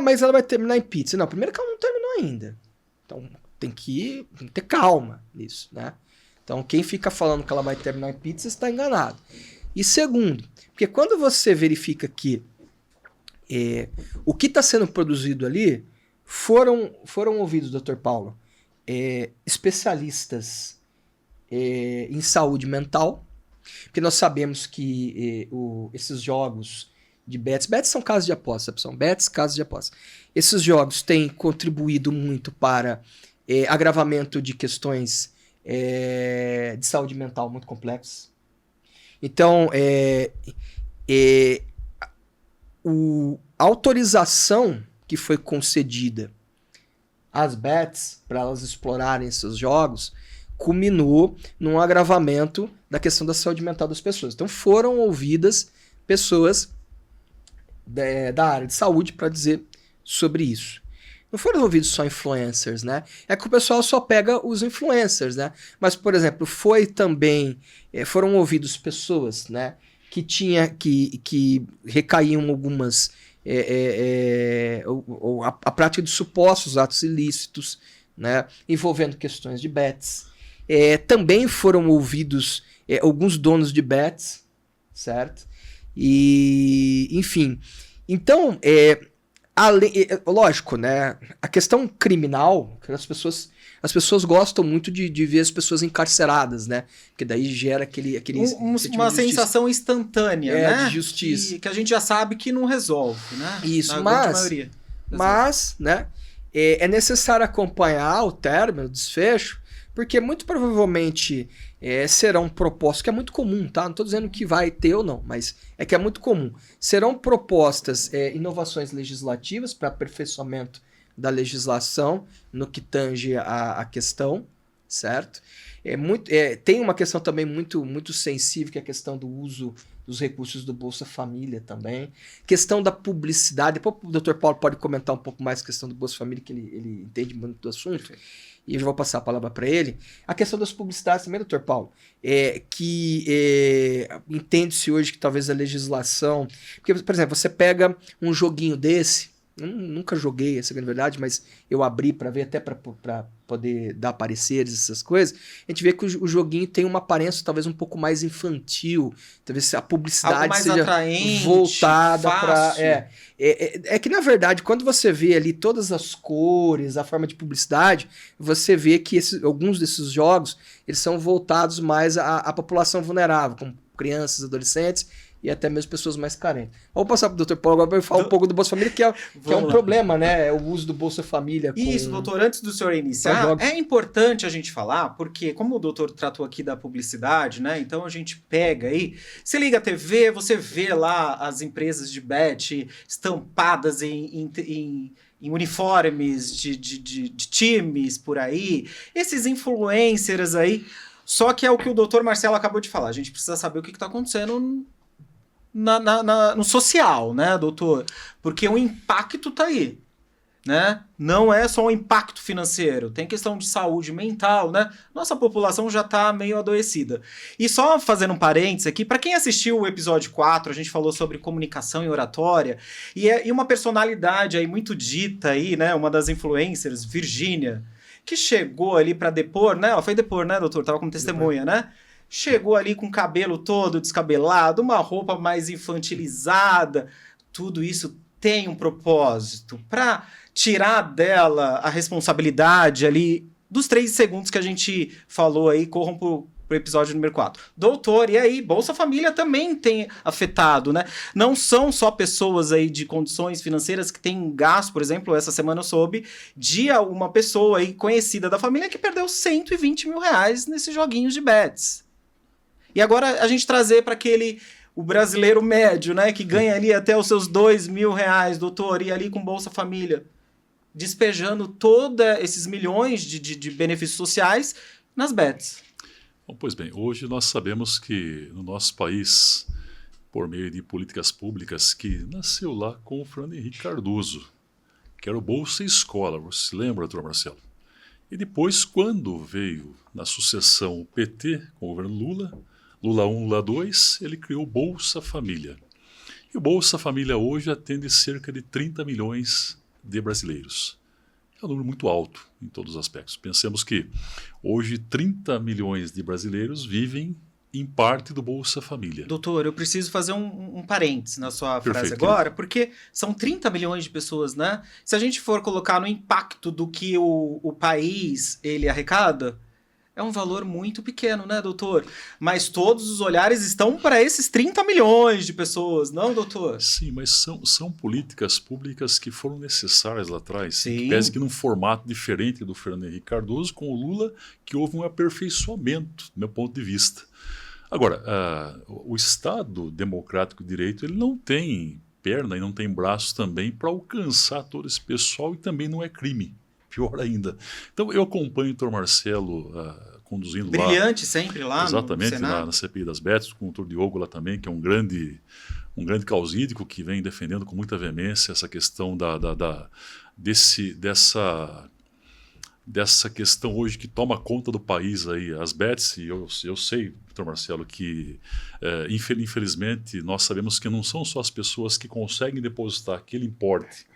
mas ela vai terminar em pizza. Não, primeiro que ela não terminou ainda. Então tem que ter calma nisso, né? Então quem fica falando que ela vai terminar em pizza está enganado. E segundo, porque quando você verifica que o que está sendo produzido ali foram ouvidos, Dr. Paulo, especialistas em saúde mental, porque nós sabemos que esses jogos de bets são casas de aposta, são bets, casas de aposta. Esses jogos têm contribuído muito para agravamento de questões de saúde mental muito complexas. Então, a autorização que foi concedida às bets para elas explorarem esses jogos culminou num agravamento da questão da saúde mental das pessoas. Então foram ouvidas pessoas da área de saúde para dizer sobre isso. Não foram ouvidos só influencers, né? É que o pessoal só pega os influencers, né? Mas, por exemplo, foram ouvidos pessoas, né, que recaíam algumas a prática de supostos atos ilícitos, né, envolvendo questões de bets. Também foram ouvidos alguns donos de bets, certo? E, enfim, então, lógico, né, a questão criminal, as pessoas gostam muito de ver as pessoas encarceradas, né? Porque daí gera aquele uma sensação instantânea, né? De justiça. Que a gente já sabe que não resolve, né? Isso, mas, né? É necessário acompanhar o término, o desfecho, Porque muito provavelmente serão propostas, que é muito comum, tá? Não estou dizendo que vai ter ou não, mas é que é muito comum. Serão propostas inovações legislativas para aperfeiçoamento da legislação no que tange a questão, certo? Tem uma questão também muito sensível, que é a questão do uso dos recursos do Bolsa Família também. Questão da publicidade. Depois o Dr. Paulo pode comentar um pouco mais a questão do Bolsa Família, que ele entende muito do assunto. E eu já vou passar a palavra para ele. A questão das publicidades também, Dr. Paulo, entende-se hoje que talvez a legislação... Porque, por exemplo, você pega um joguinho desse, eu nunca joguei, essa é a verdade, mas eu abri para ver, até para poder dar pareceres, essas coisas. A gente vê que o joguinho tem uma aparência talvez um pouco mais infantil, talvez a publicidade mais seja atraente, voltada para... fácil. É que, na verdade, quando você vê ali todas as cores, a forma de publicidade, você vê que alguns desses jogos eles são voltados mais à população vulnerável, como crianças, adolescentes e até mesmo pessoas mais carentes. Vamos passar para o Dr. Paulo agora para falar um pouco do Bolsa Família, que é um problema, né? O uso do Bolsa Família. Isso, doutor, antes do senhor iniciar, é importante a gente falar, porque como o doutor tratou aqui da publicidade, né? Então a gente pega aí, você liga a TV, você vê lá as empresas de bet estampadas em uniformes de times por aí, esses influencers aí. Só que é o que o doutor Marcelo acabou de falar, a gente precisa saber o que está acontecendo no social, né, doutor? Porque o impacto tá aí, né? Não é só um impacto financeiro, tem questão de saúde mental, né? Nossa população já tá meio adoecida. E só fazendo um parênteses aqui, para quem assistiu o episódio 4, a gente falou sobre comunicação e oratória, e uma personalidade aí muito dita aí, né, uma das influencers, Virgínia, que chegou ali para depor, né? Ela foi depor, né, doutor? Tava como testemunha, né? Chegou ali com o cabelo todo descabelado, uma roupa mais infantilizada. Tudo isso tem um propósito para tirar dela a responsabilidade ali dos 3 segundos que a gente falou aí, corram pro episódio número 4. Doutor, e aí, Bolsa Família também tem afetado, né? Não são só pessoas aí de condições financeiras que têm gasto, por exemplo, essa semana eu soube de uma pessoa aí conhecida da família que perdeu 120 mil reais nesses joguinhos de bets. E agora a gente trazer para o brasileiro médio, né, que ganha ali até os seus 2 mil reais, doutor, e ali com Bolsa Família, despejando todos esses milhões de benefícios sociais nas bets. Bom, pois bem, hoje nós sabemos que no nosso país, por meio de políticas públicas, que nasceu lá com o Fernando Henrique Cardoso, que era o Bolsa Escola, você se lembra, doutor Marcelo? E depois, quando veio na sucessão o PT com o governo Lula 1, Lula 2, ele criou o Bolsa Família. E o Bolsa Família hoje atende cerca de 30 milhões de brasileiros. É um número muito alto em todos os aspectos. Pensemos que hoje 30 milhões de brasileiros vivem em parte do Bolsa Família. Doutor, eu preciso fazer um parênteses na sua frase Perfeito. agora, porque são 30 milhões de pessoas, né? Se a gente for colocar no impacto do que o país ele arrecada, é um valor muito pequeno, né, doutor? Mas todos os olhares estão para esses 30 milhões de pessoas, não, doutor? Sim, mas são políticas públicas que foram necessárias lá atrás. Sim. Que pese que num formato diferente do Fernando Henrique Cardoso, com o Lula, que houve um aperfeiçoamento, do meu ponto de vista. Agora, o Estado democrático de direito ele não tem perna e não tem braços também para alcançar todo esse pessoal e também não é crime. Pior ainda. Então, eu acompanho o Dr. Marcelo conduzindo lá. Brilhante sempre lá exatamente, no Senado. na CPI das Bets, com o Dr. Diogo lá também, que é um grande causídico que vem defendendo com muita veemência essa questão dessa questão hoje que toma conta do país aí, as bets, e eu sei, Dr. Marcelo, que infelizmente nós sabemos que não são só as pessoas que conseguem depositar aquele importe,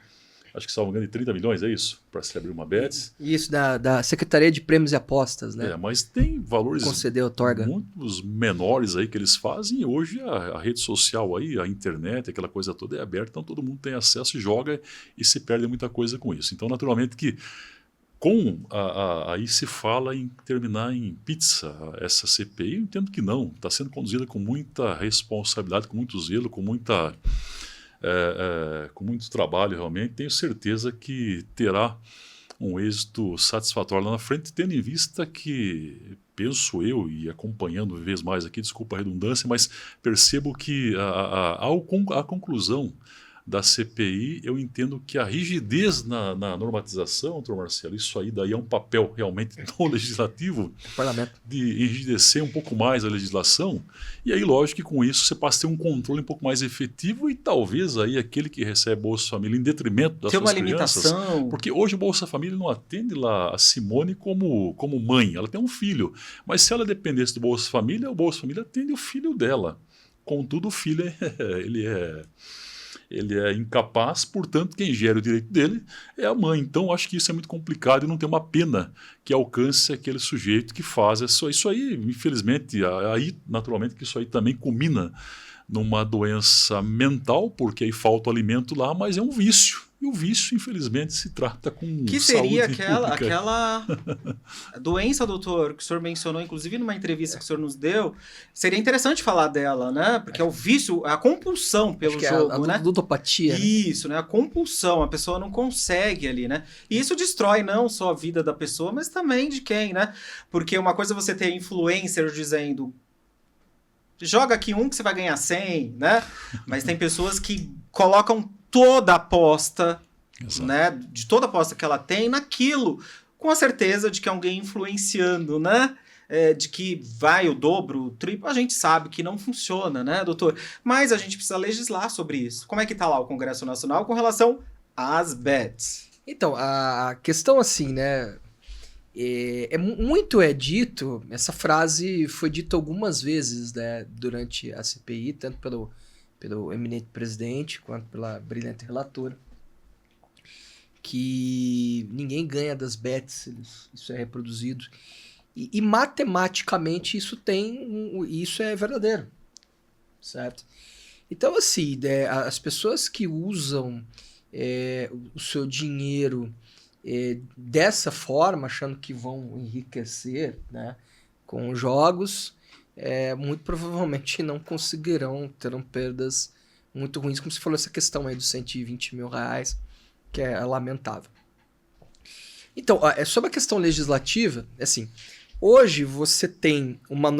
acho que salvo engano de 30 milhões, é isso? Para se abrir uma bets. Isso, da Secretaria de Prêmios e Apostas, né? Mas tem valores Concedeu, otorga. muitos menores aí que eles fazem, e hoje a rede social aí, a internet, aquela coisa toda é aberta, então todo mundo tem acesso e joga e se perde muita coisa com isso. Então, naturalmente que aí se fala em terminar em pizza essa CPI, eu entendo que não, está sendo conduzida com muita responsabilidade, com muito zelo, com muito trabalho realmente, tenho certeza que terá um êxito satisfatório lá na frente, tendo em vista que, penso eu, e acompanhando uma vez mais aqui, desculpa a redundância, mas percebo que a conclusão da CPI, eu entendo que a rigidez na normatização, doutor Marcelo, isso aí daí é um papel realmente do legislativo, Parlamento. de enrijecer um pouco mais a legislação, e aí lógico que com isso você passa a ter um controle um pouco mais efetivo e talvez aí aquele que recebe Bolsa Família em detrimento das Tem suas uma crianças, limitação. porque hoje o Bolsa Família não atende lá a Simone como mãe, ela tem um filho, mas se ela dependesse do Bolsa Família, o Bolsa Família atende o filho dela, contudo o filho ele é incapaz, portanto, quem gera o direito dele é a mãe. Então, acho que isso é muito complicado e não tem uma pena que alcance aquele sujeito que faz isso aí, infelizmente, aí, naturalmente, que isso aí também culmina numa doença mental, porque aí falta o alimento lá, mas é um vício. E o vício, infelizmente, se trata com Que seria saúde pública. aquela doença, doutor, que o senhor mencionou, inclusive numa entrevista que o senhor nos deu. Seria interessante falar dela, né? Porque é o vício, a compulsão pelo jogo, né? A ludopatia. Isso, né? A compulsão, a pessoa não consegue ali, né? E isso destrói não só a vida da pessoa, mas também de quem, né? Porque uma coisa é você ter influencers dizendo joga aqui que você vai ganhar 100, né? Mas tem pessoas que colocam toda a aposta, né, de toda a aposta que ela tem naquilo, com a certeza de que alguém influenciando, né, de que vai o dobro, o triplo, a gente sabe que não funciona, né, doutor? Mas a gente precisa legislar sobre isso. Como é que tá lá o Congresso Nacional com relação às bets? Então, a questão assim, né, muito é dito, essa frase foi dita algumas vezes, né, durante a CPI, tanto pelo eminente presidente, quanto pela brilhante relatora, que ninguém ganha das bets, isso é reproduzido. E matematicamente isso é verdadeiro, certo? Então, assim, as pessoas que usam o seu dinheiro dessa forma, achando que vão enriquecer, né, com jogos, muito provavelmente não conseguirão, terão perdas muito ruins, como você falou, essa questão aí dos 120 mil reais, que é lamentável. Então, sobre a questão legislativa, assim, hoje você tem uma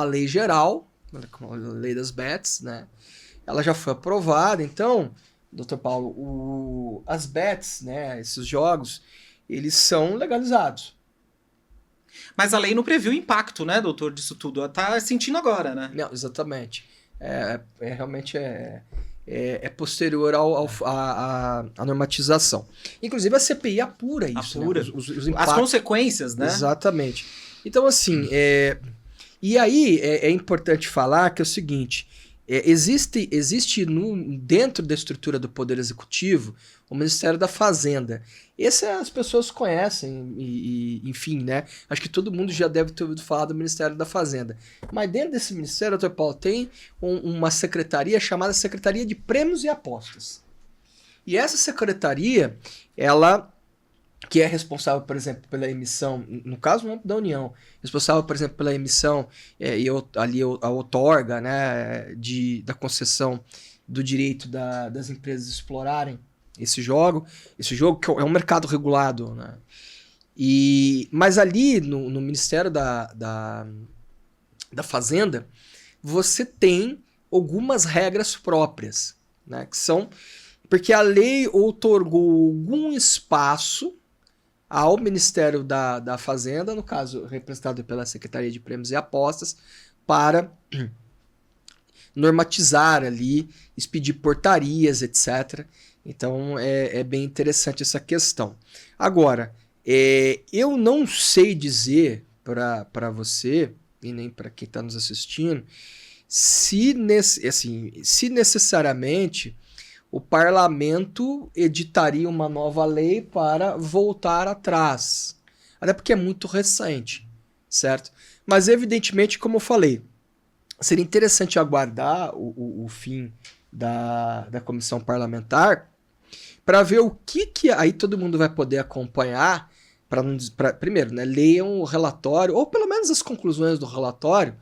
lei geral, a lei das bets, né? Ela já foi aprovada, então, Dr. Paulo, as bets, né, esses jogos, eles são legalizados. Mas a lei não previu o impacto, né, doutor, disso tudo. Ela tá sentindo agora, né? Não, exatamente. Realmente é posterior à normatização. Inclusive a CPI apura isso. Apura. Né? Os impactos. As consequências, né? Exatamente. Então, assim, e aí é importante falar que é o seguinte, existe dentro da estrutura do Poder Executivo o Ministério da Fazenda. Esse as pessoas conhecem, enfim, né? Acho que todo mundo já deve ter ouvido falar do Ministério da Fazenda. Mas dentro desse Ministério, Dr. Paulo, tem uma secretaria chamada Secretaria de Prêmios e Apostas. E essa secretaria, ela que é responsável, por exemplo, pela emissão, no caso no âmbito da União, responsável, por exemplo, pela emissão a outorga, né, da concessão do direito das empresas explorarem esse jogo que é um mercado regulado, né? Mas ali no Ministério da Fazenda, você tem algumas regras próprias, né, que são porque a lei outorgou algum espaço ao Ministério da Fazenda, no caso representado pela Secretaria de Prêmios e Apostas, para normatizar ali, expedir portarias, etc. Então é bem interessante essa questão. Agora, eu não sei dizer para você, e nem para quem está nos assistindo, se necessariamente o parlamento editaria uma nova lei para voltar atrás. Até porque é muito recente, certo? Mas, evidentemente, como eu falei, seria interessante aguardar o fim da comissão parlamentar para ver o que aí todo mundo vai poder acompanhar. Primeiro, né, leiam o relatório, ou pelo menos as conclusões do relatório,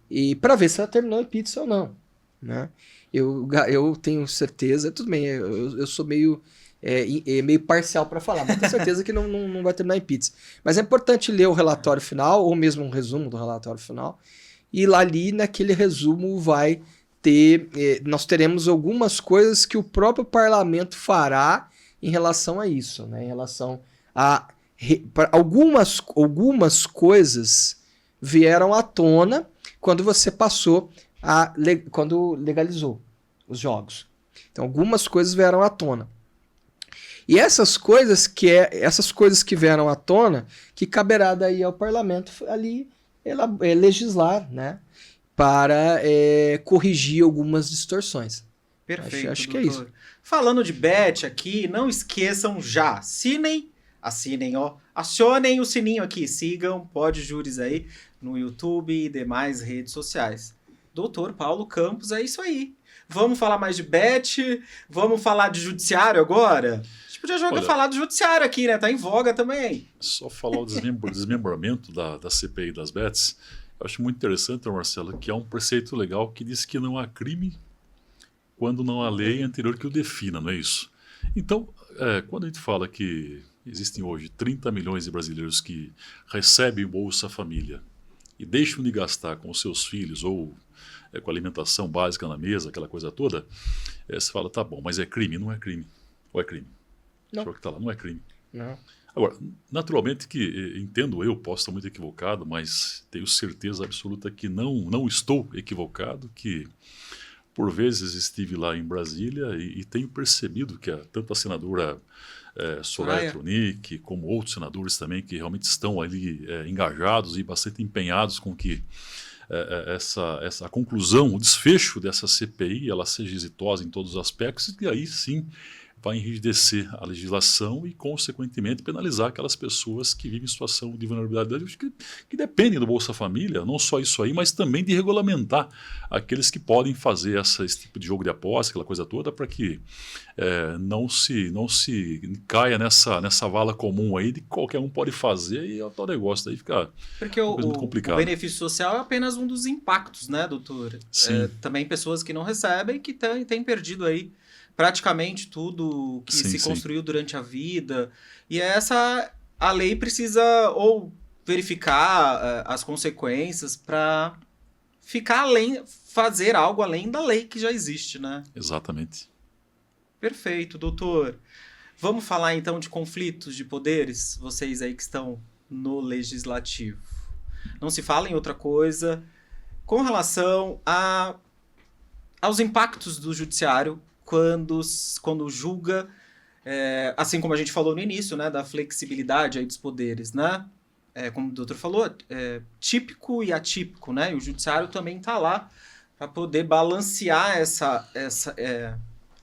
e para ver se ela terminou em pizza ou não, né? Eu tenho certeza, tudo bem, eu sou meio meio parcial para falar, mas tenho certeza que não vai terminar em pizza. Mas é importante ler o relatório final, ou mesmo um resumo do relatório final, e lá ali naquele resumo vai ter, nós teremos algumas coisas que o próprio parlamento fará em relação a isso, né? Em relação a algumas coisas vieram à tona quando você passou quando legalizou os jogos. Então algumas coisas vieram à tona. E essas coisas que vieram à tona, que caberá daí ao parlamento ali legislar, né? Para corrigir algumas distorções. Perfeito, acho que doutor. é isso. Falando de bet aqui, não esqueçam já, assinem, ó, acionem o sininho aqui, sigam Pode Júris aí no YouTube e demais redes sociais. Doutor Paulo Campos, é isso aí. Vamos falar mais de bet, vamos falar de judiciário agora? A gente podia falar do judiciário aqui, né? Tá em voga também. Só falar o desmembramento da CPI das bets. Eu acho muito interessante, Marcelo, que há um preceito legal que diz que não há crime quando não há lei anterior que o defina, não é isso? Então, quando a gente fala que existem hoje 30 milhões de brasileiros que recebem Bolsa Família e deixam de gastar com os seus filhos ou com alimentação básica na mesa, aquela coisa toda, você fala, tá bom, mas é crime? Não é crime. Ou é crime? Não. O senhor que está lá, não é crime. Não. Agora, naturalmente que, entendo eu, posso estar muito equivocado, mas tenho certeza absoluta que não estou equivocado, que por vezes estive lá em Brasília e tenho percebido que tanto a senadora Soraya Tronic, como outros senadores também que realmente estão ali engajados e bastante empenhados com que essa conclusão, o desfecho dessa CPI, ela seja exitosa em todos os aspectos e aí sim vai enrijecer a legislação e, consequentemente, penalizar aquelas pessoas que vivem em situação de vulnerabilidade que dependem do Bolsa Família, não só isso aí, mas também de regulamentar aqueles que podem fazer esse tipo de jogo de aposta, aquela coisa toda, para que não se caia nessa vala comum aí de que qualquer um pode fazer e é o tal negócio daí fica porque muito complicado. O benefício social é apenas um dos impactos, né, doutor? Sim. Também pessoas que não recebem que têm perdido aí praticamente tudo que se construiu durante a vida. E a lei precisa ou verificar as consequências para fazer algo além da lei que já existe, né? Exatamente. Perfeito, doutor. Vamos falar então de conflitos de poderes, vocês aí que estão no legislativo. Não se fala em outra coisa com relação aos impactos do judiciário quando julga, assim como a gente falou no início, né, da flexibilidade aí dos poderes, né? Como o doutor falou, típico e atípico, né? E o judiciário também está lá para poder balancear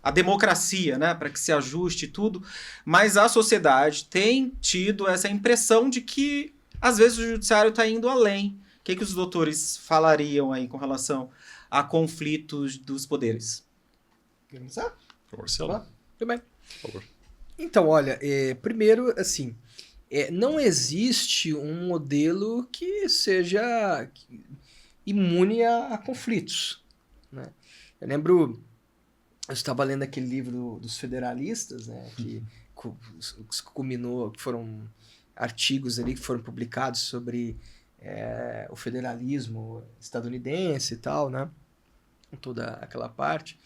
a democracia, né? Para que se ajuste tudo. Mas a sociedade tem tido essa impressão de que, às vezes, o judiciário está indo além. O que os doutores falariam aí com relação a conflitos dos poderes? Vamos lá? Marcelo. Tudo bem. Por favor. Então, olha, primeiro, assim, não existe um modelo que seja imune a conflitos, né? Eu lembro, eu estava lendo aquele livro dos federalistas, né, que culminou, que foram artigos ali que foram publicados sobre o federalismo estadunidense e tal, né, toda aquela parte.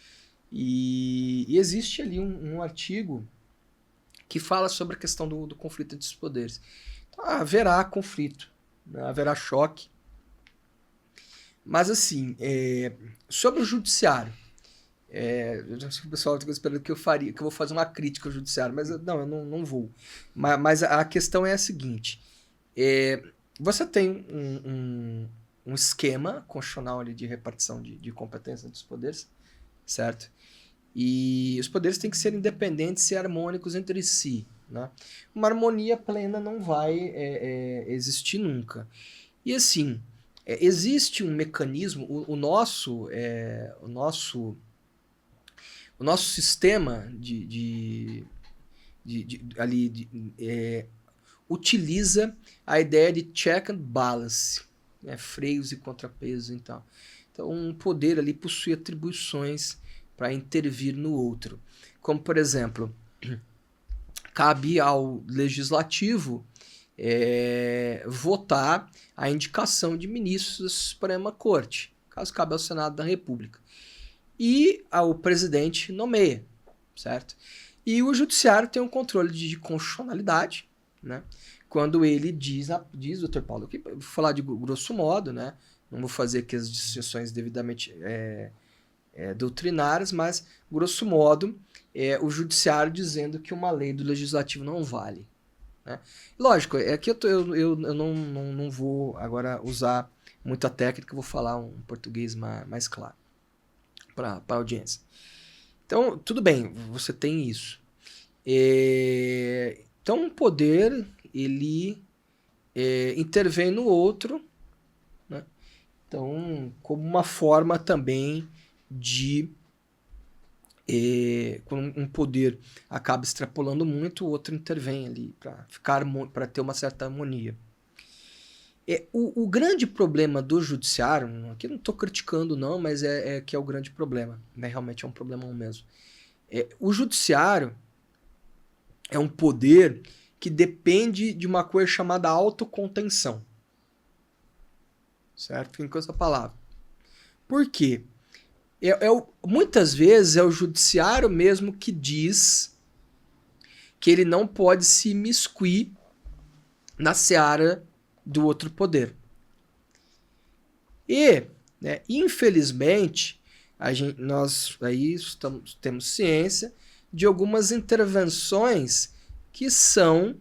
E existe ali um artigo que fala sobre a questão do conflito entre os poderes. Então, haverá conflito, né? Haverá choque. Mas, assim, sobre o judiciário, eu já sei que o pessoal está esperando que eu vou fazer uma crítica ao judiciário, mas eu não vou. Mas a questão é a seguinte: você tem um esquema constitucional ali de repartição de competência dos poderes, certo? E os poderes têm que ser independentes e harmônicos entre si, né? Uma harmonia plena não vai existir nunca. E assim, existe um mecanismo, o nosso sistema utiliza a ideia de check and balance, né? Freios e contrapesos e tal. Então, um poder ali possui atribuições para intervir no outro. Como, por exemplo, cabe ao legislativo votar a indicação de ministros da Suprema Corte, caso cabe ao Senado da República. E o presidente nomeia, certo? E o judiciário tem um controle de constitucionalidade, né? Quando ele diz, doutor Paulo, aqui, vou falar de grosso modo, né? Não vou fazer aqui as distinções devidamente doutrinárias, mas, grosso modo, o judiciário dizendo que uma lei do legislativo não vale. Né? Lógico, aqui eu não vou agora usar muita técnica, vou falar um português mais claro para a audiência. Então, tudo bem, você tem isso. Então, um poder, ele intervém no outro, né? Então, como uma forma também de... quando um poder acaba extrapolando muito, o outro intervém ali para ter uma certa harmonia. O grande problema do judiciário, aqui não estou criticando não, mas que é o grande problema, né? Realmente é um problemão mesmo. O judiciário é um poder que depende de uma coisa chamada autocontenção. Certo? Fiquem com essa palavra. Por quê? Muitas vezes é o judiciário mesmo que diz que ele não pode se imiscuir na seara do outro poder. E, né, infelizmente, nós aí temos ciência de algumas intervenções que são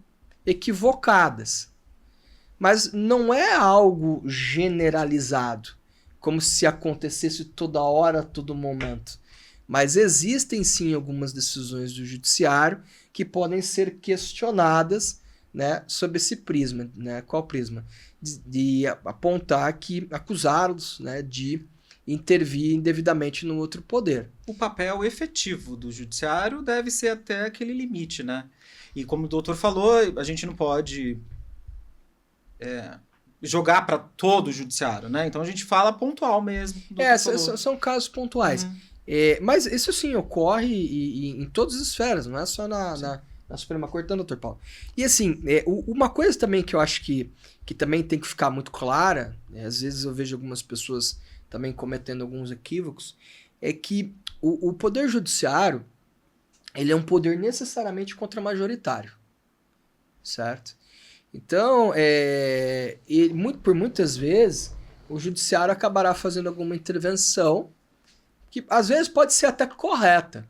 equivocadas. Mas não é algo generalizado, como se acontecesse toda hora, a todo momento. Mas existem sim algumas decisões do judiciário que podem ser questionadas, né, sob esse prisma. Né? Qual prisma? De apontar que acusados, né, de intervir indevidamente no outro poder. O papel efetivo do judiciário deve ser até aquele limite, né? E como o doutor falou, a gente não pode jogar para todo o judiciário, né? Então a gente fala pontual mesmo. São casos pontuais. Uhum. Mas isso sim ocorre em todas as esferas, não é só na Suprema Corte, não, doutor Paulo. E assim, uma coisa também que eu acho que também tem que ficar muito clara, às vezes eu vejo algumas pessoas também cometendo alguns equívocos, é que o poder judiciário, ele é um poder necessariamente contramajoritário, certo? Então, por muitas vezes, o judiciário acabará fazendo alguma intervenção que às vezes pode ser até correta.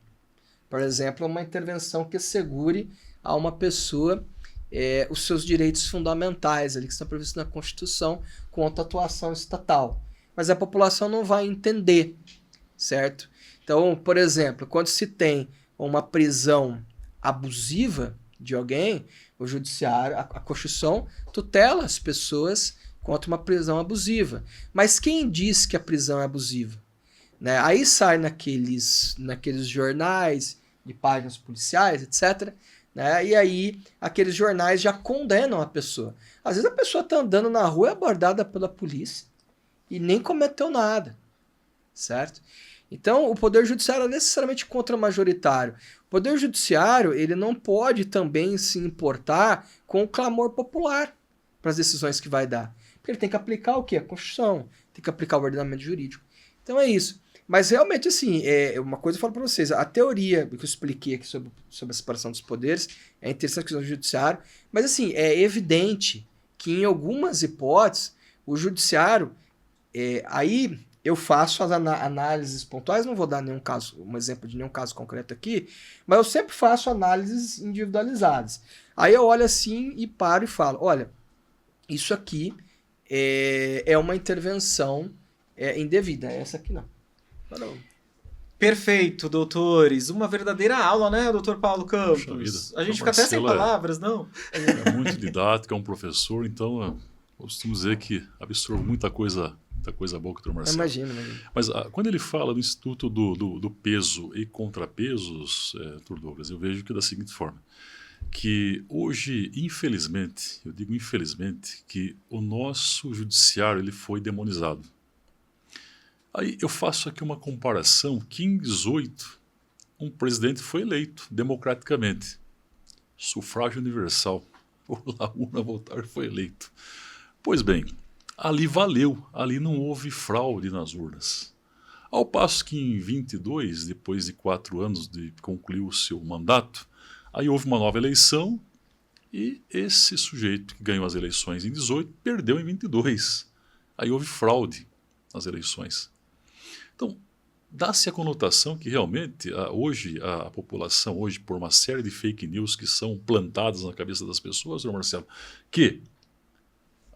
Por exemplo, uma intervenção que assegure a uma pessoa os seus direitos fundamentais, ali, que estão previstos na Constituição, quanto à atuação estatal. Mas a população não vai entender, certo? Então, por exemplo, quando se tem uma prisão abusiva de alguém, o judiciário, a Constituição tutela as pessoas contra uma prisão abusiva. Mas quem diz que a prisão é abusiva? Né? Aí sai naqueles jornais de páginas policiais, etc. Né? E aí aqueles jornais já condenam a pessoa. Às vezes a pessoa está andando na rua e é abordada pela polícia e nem cometeu nada, certo? Então, o Poder Judiciário é necessariamente contramajoritário. O Poder Judiciário, ele não pode também se importar com o clamor popular para as decisões que vai dar. Porque ele tem que aplicar o quê? A Constituição, tem que aplicar o ordenamento jurídico. Então é isso. Mas realmente, assim, uma coisa eu falo para vocês, a teoria que eu expliquei aqui sobre a separação dos poderes é interessante que no judiciário, mas assim, é evidente que em algumas hipóteses, o judiciário, aí eu faço as análises pontuais, não vou dar um exemplo de nenhum caso concreto aqui, mas eu sempre faço análises individualizadas. Aí eu olho assim e paro e falo, olha, isso aqui é uma intervenção indevida, essa aqui não. Perfeito, doutores. Uma verdadeira aula, né, doutor Paulo Campos? A gente fica até sem palavras, não? É muito didático, é um professor, então eu costumo dizer que absorve muita coisa boa que o doutor Marcelo. Imagino. Mas quando ele fala do Instituto do Peso e Contrapesos, doutor Douglas, eu vejo que é da seguinte forma, que hoje, infelizmente, eu digo infelizmente, que o nosso judiciário ele foi demonizado. Aí eu faço aqui uma comparação que em 18 um presidente foi eleito democraticamente. Sufrágio universal. Por lá, urna votar, foi eleito. Pois bem, ali valeu, ali não houve fraude nas urnas. Ao passo que em 22, depois de 4 anos de concluir o seu mandato, aí houve uma nova eleição e esse sujeito que ganhou as eleições em 18 perdeu em 22. Aí houve fraude nas eleições. Então, dá-se a conotação que realmente hoje a população, hoje por uma série de fake news que são plantadas na cabeça das pessoas, Sr. Marcelo, que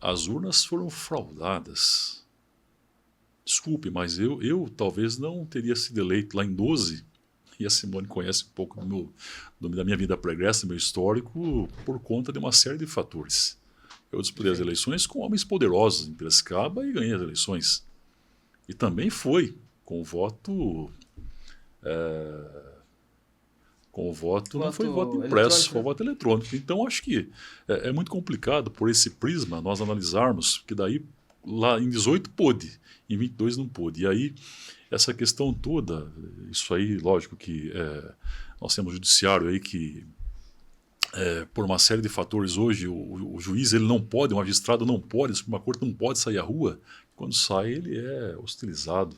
as urnas foram fraudadas. Desculpe, mas eu talvez não teria sido eleito lá em 12, e a Simone conhece um pouco da minha vida pregressa, do meu histórico, por conta de uma série de fatores. Eu disputei as eleições com homens poderosos em Piracicaba e ganhei as eleições. E também foi com o voto... não foi voto impresso, foi voto eletrônico. Então, acho que é muito complicado, por esse prisma, nós analisarmos que daí, lá em 18 pôde, em 22 não pôde. E aí, essa questão toda, isso aí, lógico que nós temos o judiciário aí que, por uma série de fatores hoje, o juiz ele não pode, o magistrado não pode, a Suprema Corte não pode sair à rua. Quando sai, ele é hostilizado.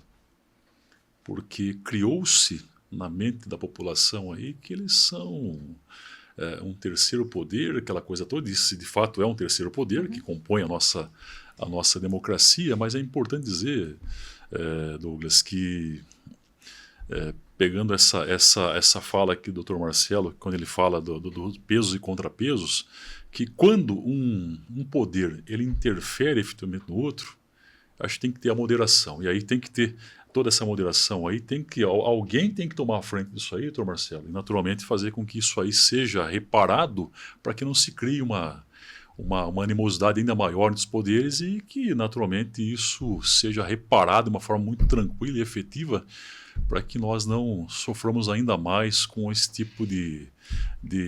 Porque criou-se na mente da população aí que eles são um terceiro poder, aquela coisa toda, isso de fato é um terceiro poder que compõe a nossa democracia, mas é importante dizer, Douglas, que pegando essa fala aqui do Dr. Marcelo, quando ele fala dos pesos e contrapesos, que quando um poder ele interfere efetivamente no outro, acho que tem que ter a moderação, e aí tem que ter toda essa moderação aí, alguém tem que tomar a frente disso aí, doutor Marcelo, e naturalmente fazer com que isso aí seja reparado para que não se crie uma animosidade ainda maior dos poderes e que naturalmente isso seja reparado de uma forma muito tranquila e efetiva para que nós não soframos ainda mais com esse tipo de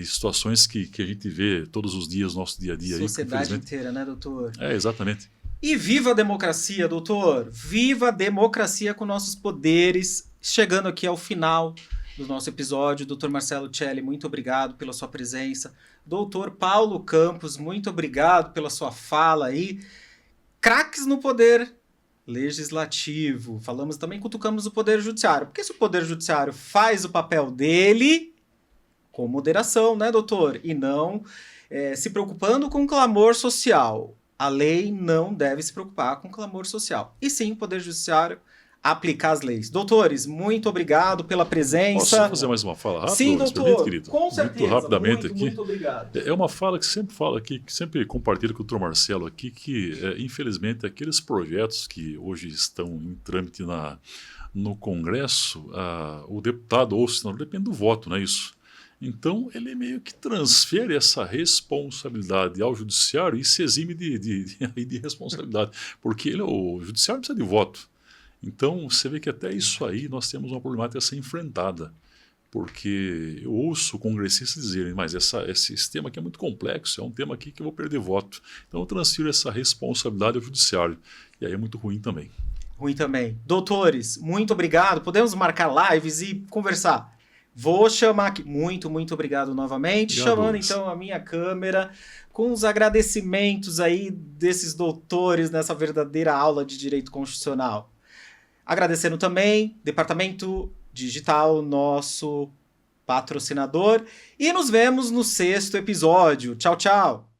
situações que a gente vê todos os dias no nosso dia a dia. Sociedade inteira, né, doutor? Exatamente. E viva a democracia, doutor! Viva a democracia com nossos poderes! Chegando aqui ao final do nosso episódio, doutor Marcelo Celli, muito obrigado pela sua presença. Doutor Paulo Campos, muito obrigado pela sua fala aí. Craques no poder legislativo. Falamos também, cutucamos o poder judiciário. Porque se o poder judiciário faz o papel dele, com moderação, né, doutor? E não se preocupando com o clamor social. A lei não deve se preocupar com o clamor social. E sim, o Poder Judiciário aplicar as leis. Doutores, muito obrigado pela presença. Posso fazer mais uma fala rápida? Sim, doutor. Querido? Com certeza. Muito rapidamente aqui. Muito obrigado. É uma fala que sempre falo aqui, que sempre compartilho com o Dr. Marcelo aqui, que infelizmente aqueles projetos que hoje estão em trâmite no Congresso, o deputado ou o senador depende do voto, não é isso? Então, ele meio que transfere essa responsabilidade ao judiciário e se exime de responsabilidade, porque o judiciário precisa de voto. Então, você vê que até isso aí nós temos uma problemática a ser enfrentada, porque eu ouço congressistas dizerem, mas esse tema aqui é muito complexo, é um tema aqui que eu vou perder voto. Então, eu transfiro essa responsabilidade ao judiciário, e aí é muito ruim também. Ruim também. Doutores, muito obrigado. Podemos marcar lives e conversar. Vou chamar aqui. Muito obrigado novamente. Obrigado, chamando Luiz. então a minha câmera com os agradecimentos aí desses doutores nessa verdadeira aula de direito constitucional. Agradecendo também Departamento Digital, nosso patrocinador. E nos vemos no 6º episódio. Tchau, tchau.